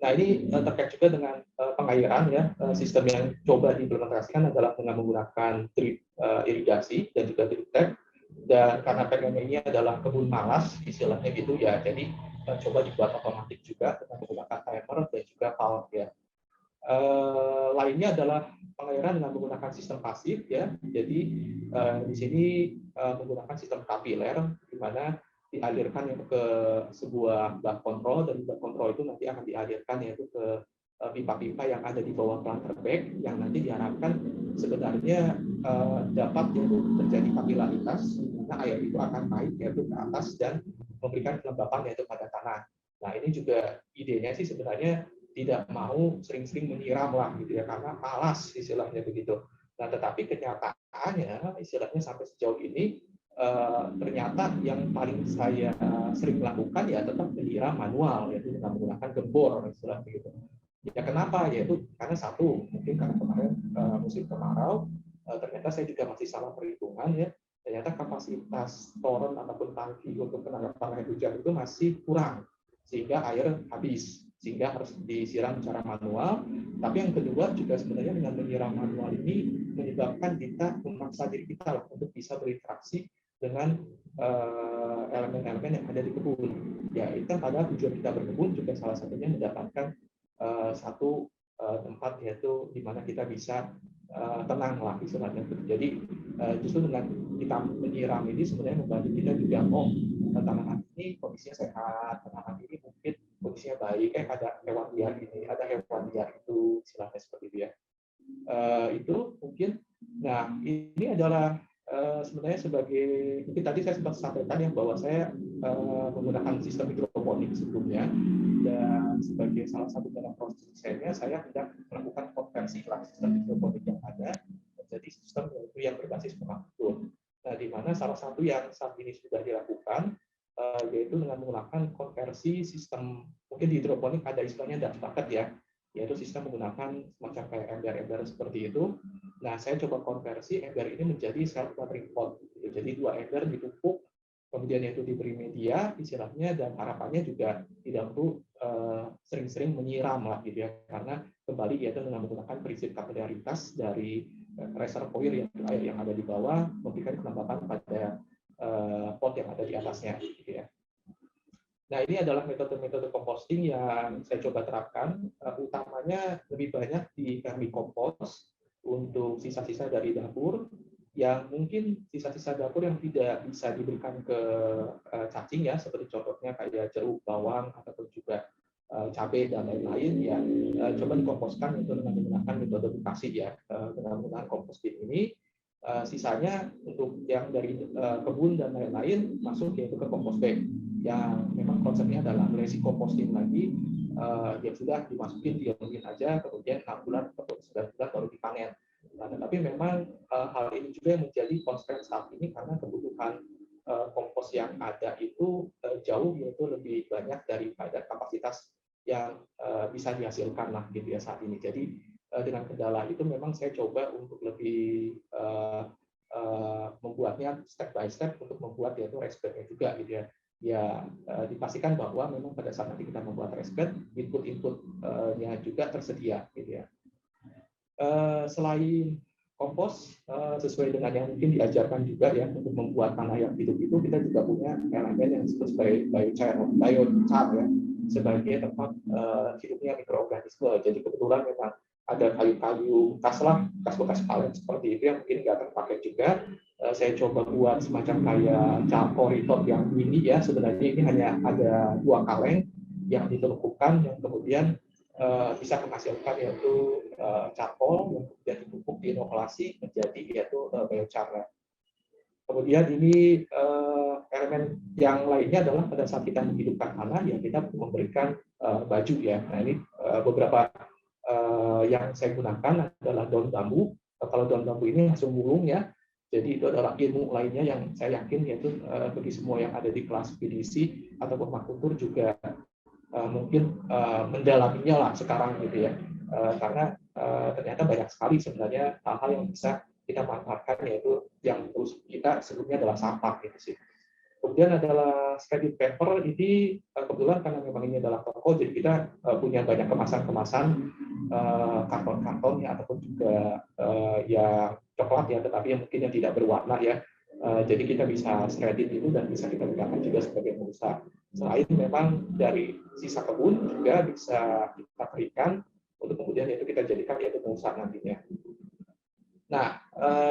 Nah ini terkait juga dengan pengairan ya, sistem yang coba diimplementasikan adalah dengan menggunakan drip irigasi dan juga drip tap. Dan karena pengennya ini adalah kebun malas istilahnya gitu ya, jadi coba dibuat otomatis juga dengan menggunakan timer dan juga valve ya. Lainnya adalah pengairan dengan menggunakan sistem pasif ya. Jadi di sini menggunakan sistem kapiler di mana dialirkan yaitu ke sebuah bak kontrol, dan bak kontrol itu nanti akan dialirkan yaitu ke pipa-pipa yang ada di bawah planter bag yang nanti diharapkan sebenarnya dapat yaitu terjadi kapilaritas di mana air itu akan naik yaitu ke atas dan memberikan kelembapan yaitu pada tanah. Nah, ini juga idenya sih sebenarnya tidak mau sering-sering menyiram lah gitu ya, karena malas istilahnya begitu. Nah, tetapi kenyataannya istilahnya sampai sejauh ini ternyata yang paling saya sering lakukan ya tetap menyiram manual, yaitu dengan menggunakan gembor istilah begitu. Ya kenapa? Yaitu karena satu, mungkin karena kemarin musim kemarau, ternyata saya juga masih salah perhitungan ya. Ternyata kapasitas toren ataupun tangki untuk penanggapan air hujan itu masih kurang, sehingga air habis, sehingga harus disiram secara manual. Tapi yang kedua juga sebenarnya dengan menyiram manual ini menyebabkan kita memaksa diri kita untuk bisa berinteraksi dengan elemen-elemen yang ada di kebun. Ya, itu pada tujuan kita berkebun juga salah satunya mendapatkan satu tempat yaitu di mana kita bisa tenang lah istilahnya. Jadi justru dengan kita menyiram ini sebenarnya membantu kita juga, tanaman ini kondisinya sehat, tanaman ini mungkin kondisinya baik, ada hewan liar ini, ada hewan liar itu, istilahnya seperti itu ya. Itu mungkin. Nah, ini adalah sebenarnya sebagai, mungkin tadi saya sempat sampaikan ya bahwa saya menggunakan sistem hidroponik sebelumnya, dan sebagai salah satu dalam proses desainnya saya hendak melakukan konversi sistem hidroponik yang ada menjadi sistem yang berbasis permakultur. Nah, di mana salah satu yang saat ini sudah dilakukan yaitu dengan menggunakan konversi sistem, mungkin di hidroponik ada istilahnya dark bucket ya, yaitu sistem menggunakan semacam kayak ember-ember seperti itu. Nah, saya coba konversi ember ini menjadi self watering pot. Jadi 2 ember ditumpuk, kemudian itu diberi media istilahnya, dan harapannya juga tidak perlu sering-sering menyiram lah gitu ya, karena kembali yaitu dengan menggunakan prinsip kapilaritas dari reservoir yang air yang ada di bawah memberikan kelembapan pada pot yang ada di atasnya gitu ya. Nah, ini adalah metode-metode composting yang saya coba terapkan, utamanya lebih banyak di vermikompos untuk sisa-sisa dari dapur, yang mungkin sisa-sisa dapur yang tidak bisa diberikan ke cacing ya, seperti contohnya kayak jeruk, bawang, ataupun juga cabai dan lain-lain ya, coba dikomposkan itu dengan menggunakan metode bukasi ya, dengan menggunakan composting ini. Sisanya untuk yang dari kebun dan lain-lain masuk yaitu ke kompos bag, yang memang konsepnya adalah legacy composting lagi, yang sudah dimasukin diamin aja, kemudian 6 bulan atau 9 bulan baru dipanen. Nah, tetapi memang hal ini juga yang menjadi constraint saat ini, karena kebutuhan kompos yang ada itu jauh yaitu lebih banyak daripada kapasitas yang bisa dihasilkan lah gitu ya saat ini. Jadi dengan kendala itu memang saya coba untuk lebih membuatnya step by step untuk membuat yaitu rice-bednya juga gitu ya. Ya dipastikan bahwa memang pada saat nanti kita membuat rice-bed, input-inputnya juga tersedia gitu ya. Selain kompos, sesuai dengan yang mungkin diajarkan juga ya untuk membuat tanah yang hidup itu, kita juga punya elemen yang disebut sebagai biochar ya, sebagai tempat hidupnya mikroorganisme. Jadi kebetulan memang ada kayu-kayu bekas palet seperti itu yang mungkin nggak terpakai juga. Saya coba buat semacam kayak charcoal retort yang mini ya. Sebenarnya ini hanya ada 2 kaleng yang ditelungkupkan, yang kemudian bisa menghasilkan yaitu charcoal yang kemudian ditumpuk diinokulasi menjadi yaitu biochar. Kemudian ini elemen yang lainnya adalah pada saat kita menghidupkan tanah ya kita memberikan baju ya. Nah, ini beberapa yang saya gunakan adalah daun bambu. Kalau daun bambu ini langsung mulung ya. Jadi itu adalah ilmu lainnya yang saya yakin yaitu bagi semua yang ada di kelas PDC atau permakultur juga mungkin mendalaminya lah sekarang gitu ya, karena ternyata banyak sekali sebenarnya hal-hal yang bisa kita manfaatkan, yaitu yang terus kita sebelumnya adalah sampah gitu sih. Kemudian adalah shredded paper, ini kebetulan karena memang ini adalah toko, jadi kita punya banyak kemasan-kemasan karton-karton ya, ataupun juga ya coklat ya, tetapi yang mungkin yang tidak berwarna ya. Jadi kita bisa shredded itu dan bisa kita gunakan juga sebagai mulsa. Selain memang dari sisa kebun juga bisa kita keringkan untuk kemudian itu kita jadikan yaitu mulsa nantinya. Nah,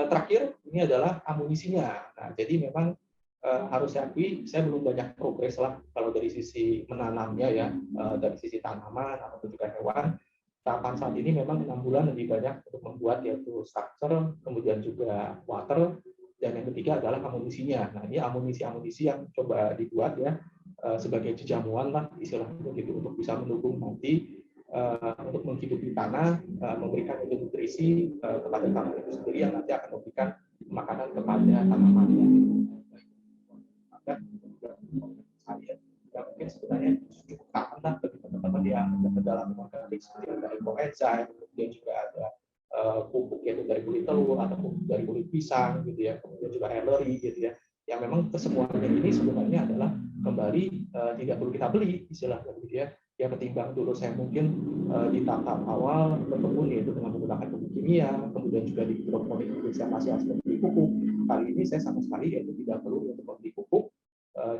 terakhir ini adalah amunisinya. Nah, jadi memang harus saya akui, saya belum banyak progres lah kalau dari sisi menanamnya ya, dari sisi tanaman ataupun juga hewan. Tahapan saat ini memang 6 bulan lebih banyak untuk membuat yaitu structure, kemudian juga water, dan yang ketiga adalah amunisinya. Nah, ini amunisi-amunisi yang coba dibuat ya sebagai jejamuan lah istilahnya gitu untuk bisa mendukung nanti untuk menghidupi tanah, memberikan itu nutrisi kepada tanah itu sendiri yang nanti akan memberikan makanan kepada tanamannya. Saya mungkin sebenarnya cukup tahan lah bagi teman-teman yang dalam organik seperti ada ekoenzim, kemudian juga ada pupuk yaitu dari kulit telur atau pupuk dari kulit pisang gitu ya, kemudian juga ellery gitu ya. Yang memang kesemuanya ini sebenarnya adalah kembali tidak perlu kita beli istilahnya gitu ya. Ya ketimbang dulu saya mungkin di tahap awal berkebun yaitu dengan menggunakan pupuk kimia, kemudian juga di hidroponik itu saya masih harus membeli pupuk. Kali ini saya sama sekali yaitu tidak perlu untuk membeli pupuk,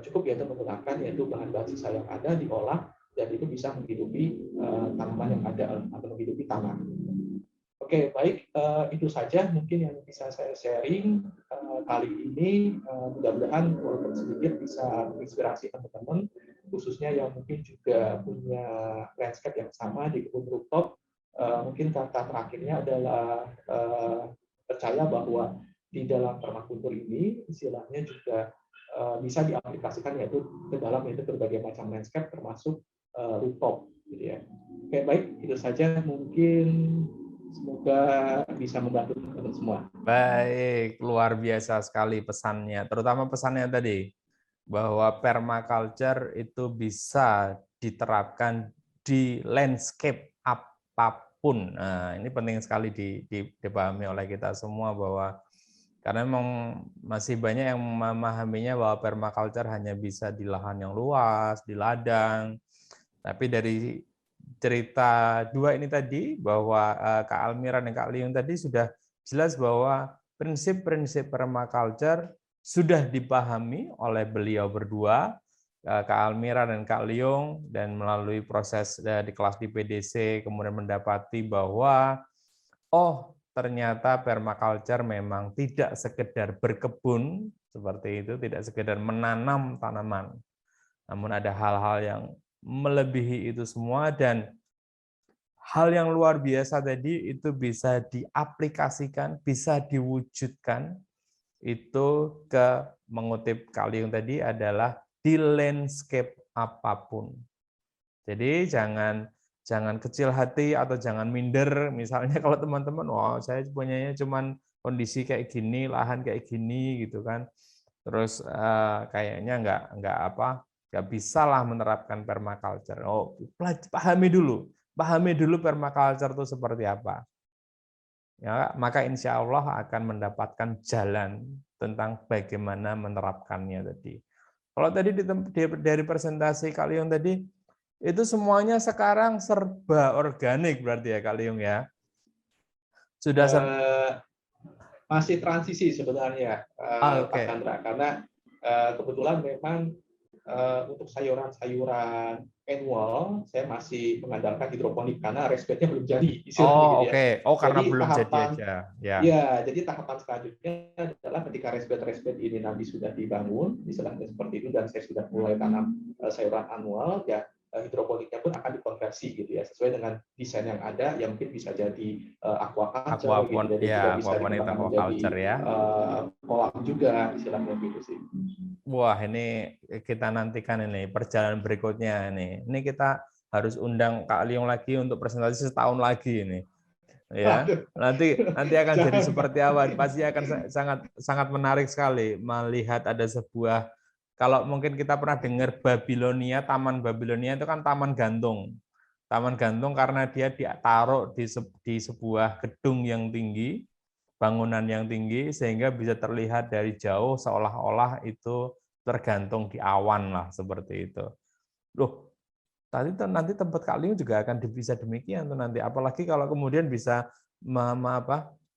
cukup yaitu menggunakan yaitu bahan-bahan sisa yang ada diolah dan itu bisa menghidupi tanaman yang ada atau menghidupi tanah. Oke, baik, itu saja mungkin yang bisa saya sharing kali ini. Mudah-mudahan walaupun sedikit bisa menginspirasi teman-teman, khususnya yang mungkin juga punya landscape yang sama di kebun rooftop. Mungkin kata terakhirnya adalah percaya bahwa di dalam permakultur ini istilahnya juga bisa diaplikasikan yaitu ke dalam yaitu berbagai macam landscape termasuk rooftop gitu ya. Oke, baik, itu saja mungkin. Semoga bisa membantu teman-teman semua. Baik, luar biasa sekali pesannya. Terutama pesannya tadi, bahwa permaculture itu bisa diterapkan di landscape apapun. Nah, ini penting sekali dipahami oleh kita semua bahwa karena memang masih banyak yang memahaminya bahwa permaculture hanya bisa di lahan yang luas, di ladang. Tapi dari cerita dua ini tadi, bahwa Kak Almira dan Kak Liung tadi sudah jelas bahwa prinsip-prinsip permaculture sudah dipahami oleh beliau berdua, Kak Almira dan Kak Liung, dan melalui proses di kelas di PDC kemudian mendapati bahwa ternyata permaculture memang tidak sekedar berkebun seperti itu, tidak sekedar menanam tanaman, namun ada hal-hal yang melebihi itu semua, dan hal yang luar biasa tadi itu bisa diaplikasikan, bisa diwujudkan itu ke, mengutip Kaliung tadi, adalah di landscape apapun. Jadi jangan kecil hati atau jangan minder. Misalnya kalau teman-teman, saya punyanya cuman kondisi kayak gini, lahan kayak gini gitu kan. Terus kayaknya nggak bisa lah menerapkan permaculture. Pahami dulu permaculture itu seperti apa. Ya, maka insya Allah akan mendapatkan jalan tentang bagaimana menerapkannya tadi. Kalau tadi dari presentasi Kaliung tadi, itu semuanya sekarang serba organik berarti ya Kaliung ya? Sudah masih transisi sebenarnya, Pak Oke. Chandra, karena kebetulan memang untuk sayuran-sayuran annual saya masih mengandalkan hidroponik karena respect-nya belum jadi istilahnya gitu ya. Oke. Karena Jadi belum jadi tahapan aja. Ya. jadi tahapan selanjutnya adalah ketika respect ini nanti sudah dibangun, istilahnya seperti itu, dan saya sudah mulai tanam sayuran annual, ya hidroponiknya pun akan dikonversi gitu ya, sesuai dengan desain yang ada, yang mungkin bisa jadi aquaculture gitu, dan juga bisa dikembangkan menjadi ya. kolam juga istilahnya gitu sih. Wah, ini kita nantikan ini perjalanan berikutnya ini. Ini kita harus undang Kak Liung lagi untuk presentasi setahun lagi ini. Ya, nanti akan jadi seperti apa? Pasti akan sangat menarik sekali melihat ada sebuah, kalau mungkin kita pernah dengar Babilonia, Taman Babilonia itu kan taman gantung. Taman gantung karena dia ditaruh di sebuah gedung yang tinggi, bangunan yang tinggi, sehingga bisa terlihat dari jauh seolah-olah itu tergantung di awan lah, seperti itu. Loh, nanti tempat Kak Liung juga akan bisa demikian tuh nanti. Apalagi kalau kemudian bisa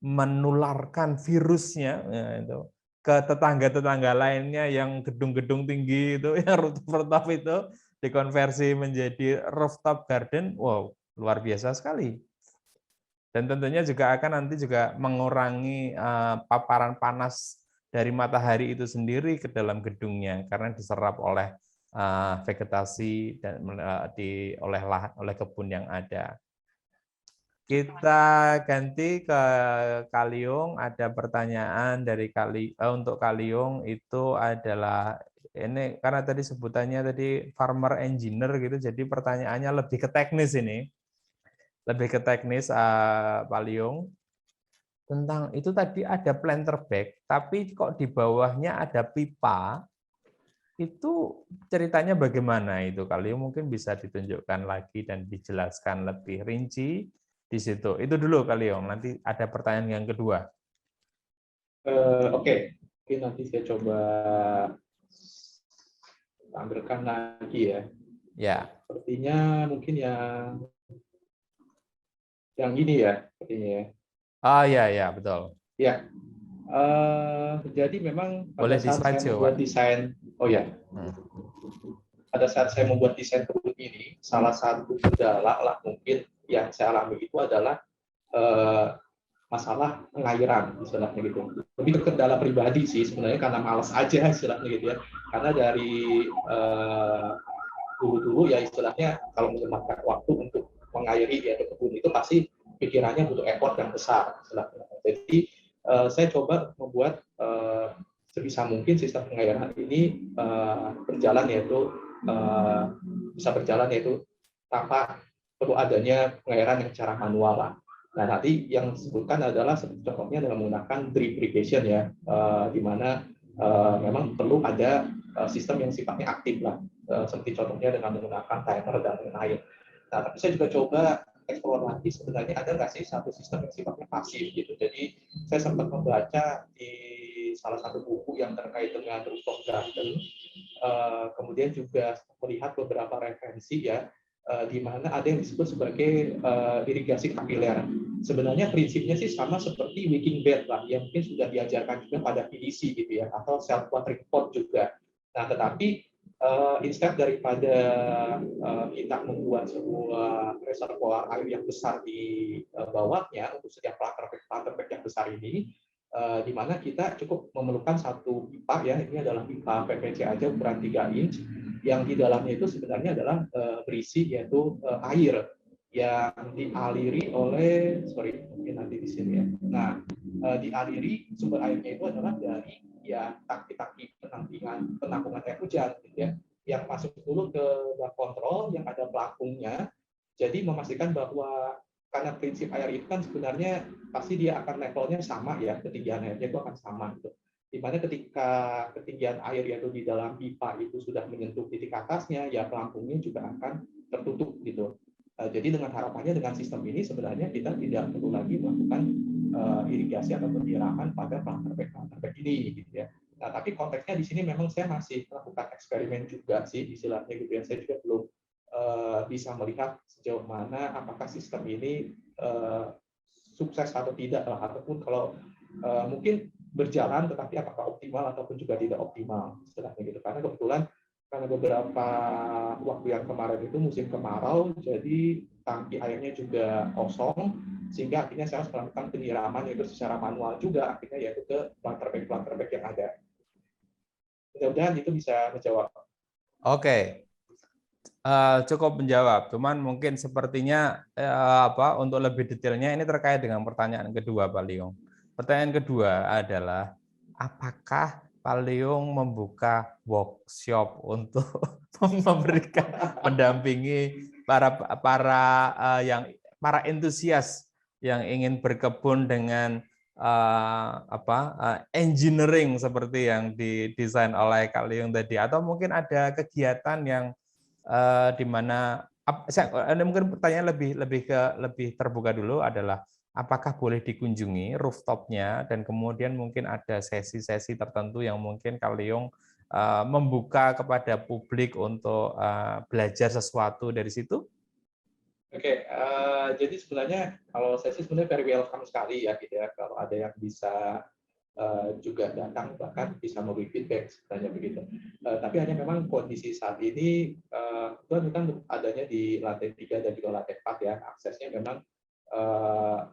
menularkan virusnya ya, itu ke tetangga-tetangga lainnya yang gedung-gedung tinggi itu, yang rooftop itu dikonversi menjadi rooftop garden. Wow, luar biasa sekali. Dan tentunya juga akan nanti juga mengurangi paparan panas dari matahari itu sendiri ke dalam gedungnya karena diserap oleh vegetasi dan oleh kebun yang ada. Kita ganti ke Kaliung. Ada pertanyaan dari untuk Kaliung itu adalah ini karena tadi sebutannya tadi farmer engineer gitu, jadi pertanyaannya lebih ke teknis ini. Lebih ke teknis, Pak Liung. Tentang itu tadi ada planter bag, tapi kok di bawahnya ada pipa, itu ceritanya bagaimana itu? Kali mungkin bisa ditunjukkan lagi dan dijelaskan lebih rinci di situ. Itu dulu kali nanti ada pertanyaan yang kedua. Oke, mungkin nanti saya coba tampilkan lagi ya. Ya. Sepertinya mungkin yang ini ya, sepertinya ya. Oh ya betul. Ya, jadi memang pada Boleh di saat saya slideshow, membuat Pak. desain, pada saat saya membuat desain kebun ini, salah satu kendala lah mungkin yang saya alami itu adalah masalah pengairan, istilahnya gitu. Lebih ke kendala pribadi sih sebenarnya karena malas aja istilahnya gitu ya. Karena dari dulu-dulu ya istilahnya kalau menyempatkan waktu untuk mengairi ya kebun itu pasti pikirannya butuh effort yang besar istilahnya. Jadi saya coba membuat sebisa mungkin sistem pengairan ini berjalan bisa berjalan yaitu tanpa perlu adanya pengairan yang secara manual lah. Nah, nanti yang disebutkan adalah contohnya dengan menggunakan drip irrigation ya, di mana memang perlu ada sistem yang sifatnya aktif lah, seperti contohnya dengan menggunakan timer dan lain-lain. Nah, tapi saya juga coba eksplor lagi sebenarnya ada nggak sih satu sistem yang sifatnya pasif gitu. Jadi saya sempat membaca di salah satu buku yang terkait dengan rooftop garden, kemudian juga melihat beberapa referensi ya, di mana ada yang disebut sebagai irigasi kapiler. Sebenarnya prinsipnya sih sama seperti wicking bed lah, yang mungkin sudah diajarkan juga pada PDC gitu ya, atau self watering pot juga. Nah, tetapi instead daripada kita membuat sebuah reservoir air yang besar di bawahnya untuk setiap planter bag yang besar ini, di mana kita cukup memerlukan satu pipa ya, ini adalah pipa PVC aja ukuran 3 inch, yang di dalamnya itu sebenarnya adalah berisi yaitu air yang dialiri oleh, mungkin nanti di sini ya. Nah, dialiri sumber airnya itu adalah dari ya tangki-tangki penampungan air hujan, gitu ya, yang masuk dulu ke bak kontrol yang ada pelampungnya. Jadi memastikan bahwa karena prinsip air itu kan sebenarnya pasti dia akan levelnya sama ya, ketinggian airnya itu akan sama gitu. Dimana ketika ketinggian air yaitu di dalam pipa itu sudah menyentuh titik atasnya, ya pelampungnya juga akan tertutup gitu. Jadi dengan harapannya dengan sistem ini sebenarnya kita tidak perlu lagi melakukan irigasi atau penyiraman pada planter bag ini gitu ya. Nah, tapi konteksnya di sini memang saya masih melakukan eksperimen juga sih istilahnya gitu ya. Saya juga belum bisa melihat sejauh mana apakah sistem ini sukses atau tidak lah, ataupun kalau mungkin berjalan tetapi apakah optimal ataupun juga tidak optimal istilahnya gitu. Karena kebetulan karena beberapa waktu yang kemarin itu musim kemarau, jadi tangki airnya juga kosong, sehingga akhirnya saya harus melakukan penyiraman yaitu secara manual juga, akhirnya yaitu ke planter bag yang ada. Mudah-mudahan itu bisa menjawab. Oke. Cukup menjawab, cuman mungkin sepertinya untuk lebih detailnya ini terkait dengan pertanyaan kedua Pak Liung. Pertanyaan kedua adalah apakah Pak Liung membuka workshop untuk mendampingi para entusias yang ingin berkebun dengan engineering seperti yang didesain oleh Kak Liung tadi, atau mungkin ada kegiatan yang di mana mungkin pertanyaan lebih terbuka dulu adalah apakah boleh dikunjungi rooftopnya, dan kemudian mungkin ada sesi-sesi tertentu yang mungkin Kaliung membuka kepada publik untuk belajar sesuatu dari situ. Oke, jadi sebenarnya kalau saya sih sebenarnya very welcome sekali ya gitu ya, kalau ada yang bisa juga datang bahkan bisa memberi feedback sebenarnya begitu. Tapi hanya memang kondisi saat ini kebetulan kan adanya di lantai 3 dan juga lantai 4 ya, aksesnya memang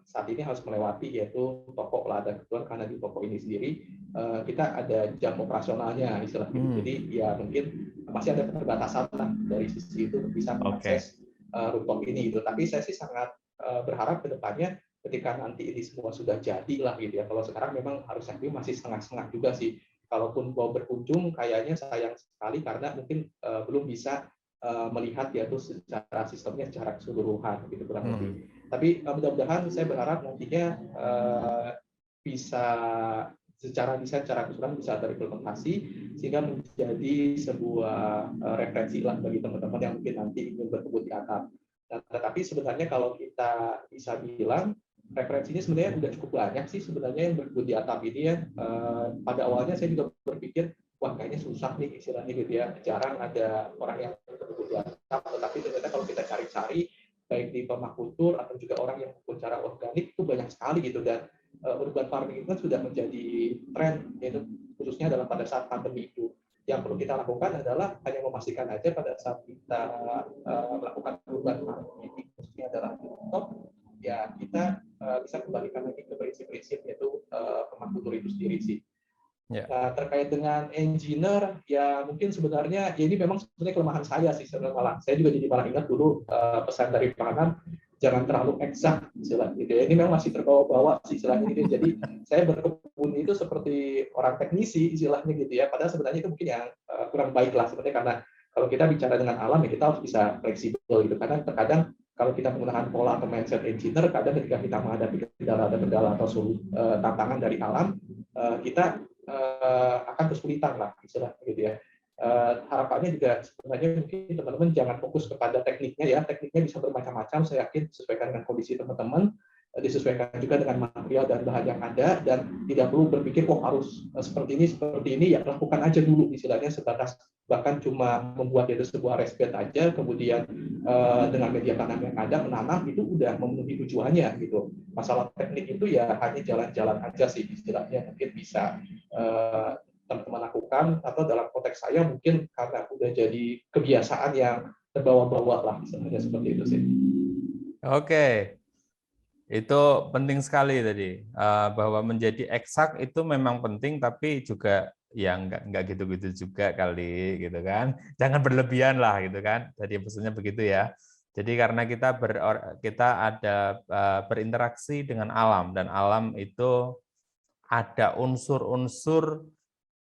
saat ini harus melewati yaitu toko lah, dan kebetulan karena di toko ini sendiri kita ada jam operasionalnya istilahnya gitu. Jadi ya mungkin masih ada keterbatasan lah dari sisi itu untuk bisa mengakses rooftop ini gitu. Tapi saya sih sangat berharap ke depannya ketika nanti ini semua sudah jadi lah gitu ya. Kalau sekarang memang harusnya ini masih setengah-setengah juga sih. Kalaupun mau berkunjung kayaknya sayang sekali karena mungkin belum bisa melihat ya tuh secara sistemnya secara keseluruhan gitu kurang lebih. Tapi mudah-mudahan saya berharap nantinya bisa secara desain, secara keseluruhan bisa terimplementasi sehingga menjadi sebuah referensi lah bagi teman-teman yang mungkin nanti ingin berkebun di atap. Nah, tetapi sebenarnya kalau kita bisa bilang referensinya sebenarnya sudah cukup banyak sih sebenarnya yang berkebun di atap ini ya. Pada awalnya saya juga berpikir wah kayaknya susah nih istilahnya gitu ya, jarang ada orang yang berkebun di atap. Tetapi ternyata kalau kita cari-cari baik di permakultur atau juga orang yang berkebun secara organik itu banyak sekali gitu, dan urban farming itu kan sudah menjadi tren yaitu khususnya dalam pada saat pandemi itu. Yang perlu kita lakukan adalah hanya memastikan aja pada saat kita melakukan urban farming ini khususnya adalah di rooftop ya kita bisa kembalikan lagi ke prinsip-prinsip yaitu permakultur itu sendiri sih. Nah, terkait dengan engineer, ya mungkin sebenarnya ya ini memang sebenarnya kelemahan saya sih sebenarnya malah. Saya juga jadi malah ingat dulu pesan dari Pak Hanan, jangan terlalu eksak istilah gitu ya. Ini memang masih terbawa-bawa sih istilahnya gitu. Jadi saya berkebun itu seperti orang teknisi istilahnya gitu ya. Padahal sebenarnya itu mungkin yang kurang baik lah sebenarnya, karena kalau kita bicara dengan alam ya kita harus bisa fleksibel gitu. Karena terkadang kalau kita menggunakan pola atau mindset engineer, kadang ketika kita menghadapi kendala atau tantangan dari alam, kita akan kesulitan lah istilahnya gitu ya. Harapannya juga sebenarnya mungkin teman-teman jangan fokus kepada tekniknya ya. Tekniknya bisa bermacam-macam, saya yakin disesuaikan dengan kondisi teman-teman, disesuaikan juga dengan material dan bahan yang ada, dan tidak perlu berpikir kok harus seperti ini ya, lakukan aja dulu istilahnya, sebatas bahkan cuma membuat itu sebuah raised bed aja, kemudian dengan media tanam yang ada menanam itu udah memenuhi tujuannya gitu. Masalah teknik itu ya hanya jalan-jalan aja sih istilahnya, mungkin bisa teman-teman lakukan, atau dalam konteks saya mungkin karena udah jadi kebiasaan yang terbawa-bawa lah misalnya seperti itu sih. Oke, itu penting sekali tadi bahwa menjadi eksak itu memang penting, tapi juga ya nggak gitu-gitu juga kali gitu kan. Jangan berlebihan lah gitu kan. Jadi pesannya begitu ya. Jadi karena kita ada berinteraksi dengan alam, dan alam itu ada unsur-unsur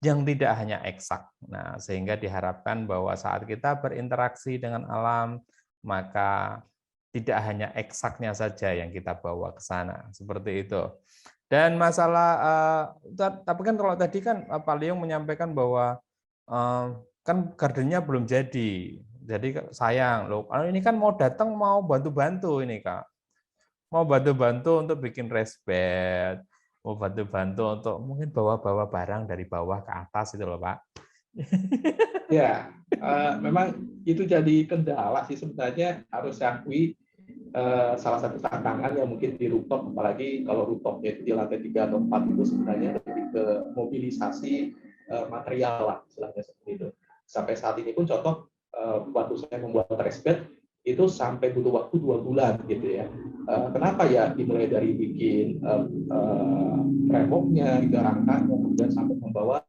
yang tidak hanya eksak. Nah, sehingga diharapkan bahwa saat kita berinteraksi dengan alam, maka tidak hanya eksaknya saja yang kita bawa ke sana, seperti itu. Dan masalah, tapi kan kalau tadi kan Pak Liung menyampaikan bahwa kan gardennya belum jadi sayang loh. Ini kan mau datang mau bantu-bantu ini Kak, mau bantu-bantu untuk bikin raised bed, mau bantu-bantu untuk mungkin bawa-bawa barang dari bawah ke atas itu loh Pak. Ya, memang itu jadi kendala sih sebenarnya, harus diakui. Salah satu tantangan yang mungkin di rooftop, apalagi kalau rooftopnya itu di lantai 3 atau 4 itu sebenarnya lebih ke mobilisasi material lah istilahnya seperti itu. Sampai saat ini pun contoh waktu saya membuat raised bed itu sampai butuh waktu 2 bulan gitu ya. Kenapa ya? Dimulai dari bikin framework-nya, rangkanya, kemudian sampai membawa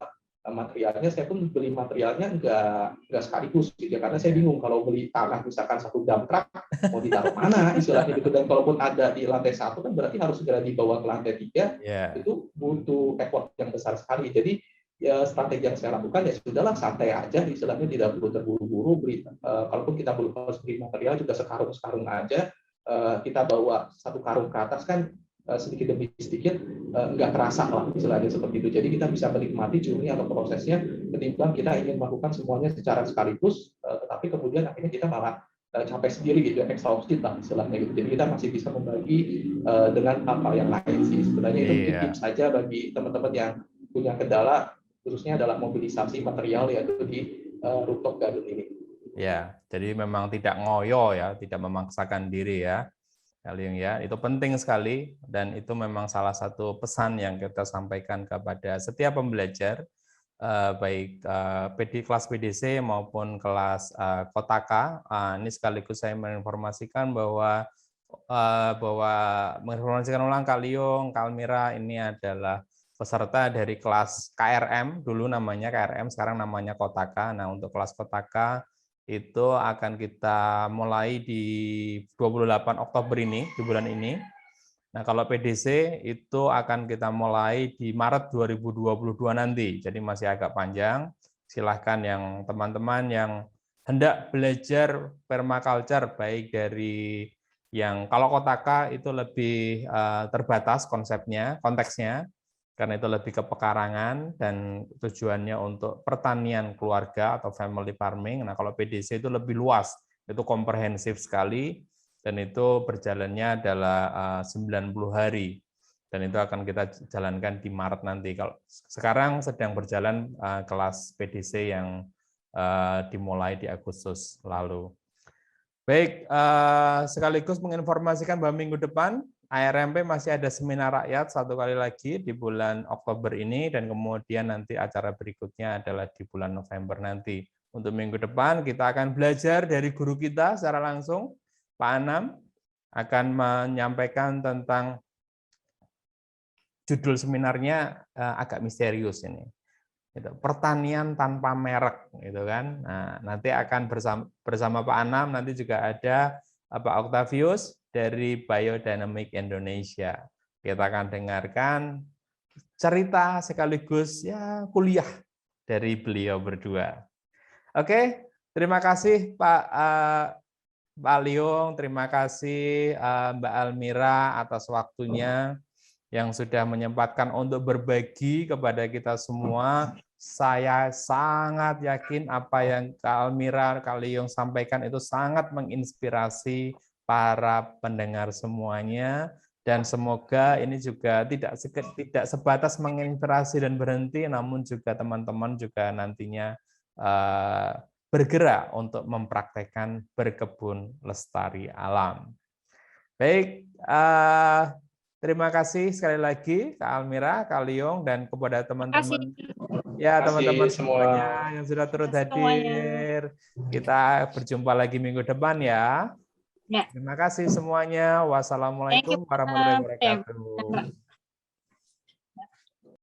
materialnya. Saya pun beli materialnya nggak sekaligus gitu ya, karena saya bingung kalau beli tanah misalkan 1 dump truck mau ditaruh mana istilahnya gitu, dan kalaupun ada di lantai 1 kan berarti harus segera dibawa ke lantai 3, itu butuh effort yang besar sekali. Jadi ya strategi yang saya lakukan ya sudahlah, santai aja istilahnya, tidak perlu terburu-buru beli. Kalaupun kita belum harus beli material juga sekarung-sekarung aja, kita bawa 1 karung ke atas kan sedikit demi sedikit nggak terasa lah istilahnya seperti itu. Jadi kita bisa menikmati journey atau prosesnya ketimbang kita ingin melakukan semuanya secara sekaligus, tetapi kemudian akhirnya kita malah capek sendiri gitu, exhausted lah istilahnya gitu. Jadi kita masih bisa membagi dengan hal-hal yang lain sih. Sebenarnya itu mungkin tips saja bagi teman-teman yang punya kendala, khususnya dalam mobilisasi material yaitu di rooftop garden ini. Ya, jadi memang tidak ngoyo ya, tidak memaksakan diri ya. Kaliung ya, itu penting sekali dan itu memang salah satu pesan yang kita sampaikan kepada setiap pembelajar baik kelas PDC maupun kelas Kotaka. Ini sekaligus saya menginformasikan bahwa menginformasikan ulang Kaliung, Kalmira ini adalah peserta dari kelas KRM, dulu namanya KRM, sekarang namanya Kotaka. Nah, untuk kelas Kotaka itu akan kita mulai di 28 Oktober ini, di bulan ini. Nah, kalau PDC itu akan kita mulai di Maret 2022 nanti, jadi masih agak panjang. Silahkan yang teman-teman yang hendak belajar permaculture, baik dari yang kalau Kotaka itu lebih terbatas konsepnya, konteksnya, karena itu lebih ke pekarangan dan tujuannya untuk pertanian keluarga atau family farming. Nah, kalau PDC itu lebih luas, itu komprehensif sekali, dan itu berjalannya adalah 90 hari. Dan itu akan kita jalankan di Maret nanti. Kalau sekarang sedang berjalan kelas PDC yang dimulai di Agustus lalu. Baik, sekaligus menginformasikan bahwa minggu depan ARMP masih ada seminar rakyat satu kali lagi di bulan Oktober ini, dan kemudian nanti acara berikutnya adalah di bulan November nanti. Untuk minggu depan kita akan belajar dari guru kita secara langsung, Pak Anam akan menyampaikan tentang judul seminarnya agak misterius ini. Pertanian tanpa merek, gitu kan. Nah, nanti akan bersama Pak Anam, nanti juga ada Pak Octavius dari Biodynamic Indonesia. Kita akan dengarkan cerita sekaligus ya kuliah dari beliau berdua. Oke, terima kasih Pak Liung, terima kasih Mbak Almira atas waktunya yang sudah menyempatkan untuk berbagi kepada kita semua. Saya sangat yakin apa yang Kak Almira, Kak Liung sampaikan itu sangat menginspirasi para pendengar semuanya, dan semoga ini juga tidak sebatas menginspirasi dan berhenti, namun juga teman-teman juga nantinya bergerak untuk mempraktekkan berkebun lestari alam. Baik, terima kasih sekali lagi Kak Almira, Kak Liung, dan kepada teman-teman teman-teman semuanya yang sudah turut hadir. Kita berjumpa lagi minggu depan ya. Terima kasih semuanya. Wassalamualaikum warahmatullahi wabarakatuh.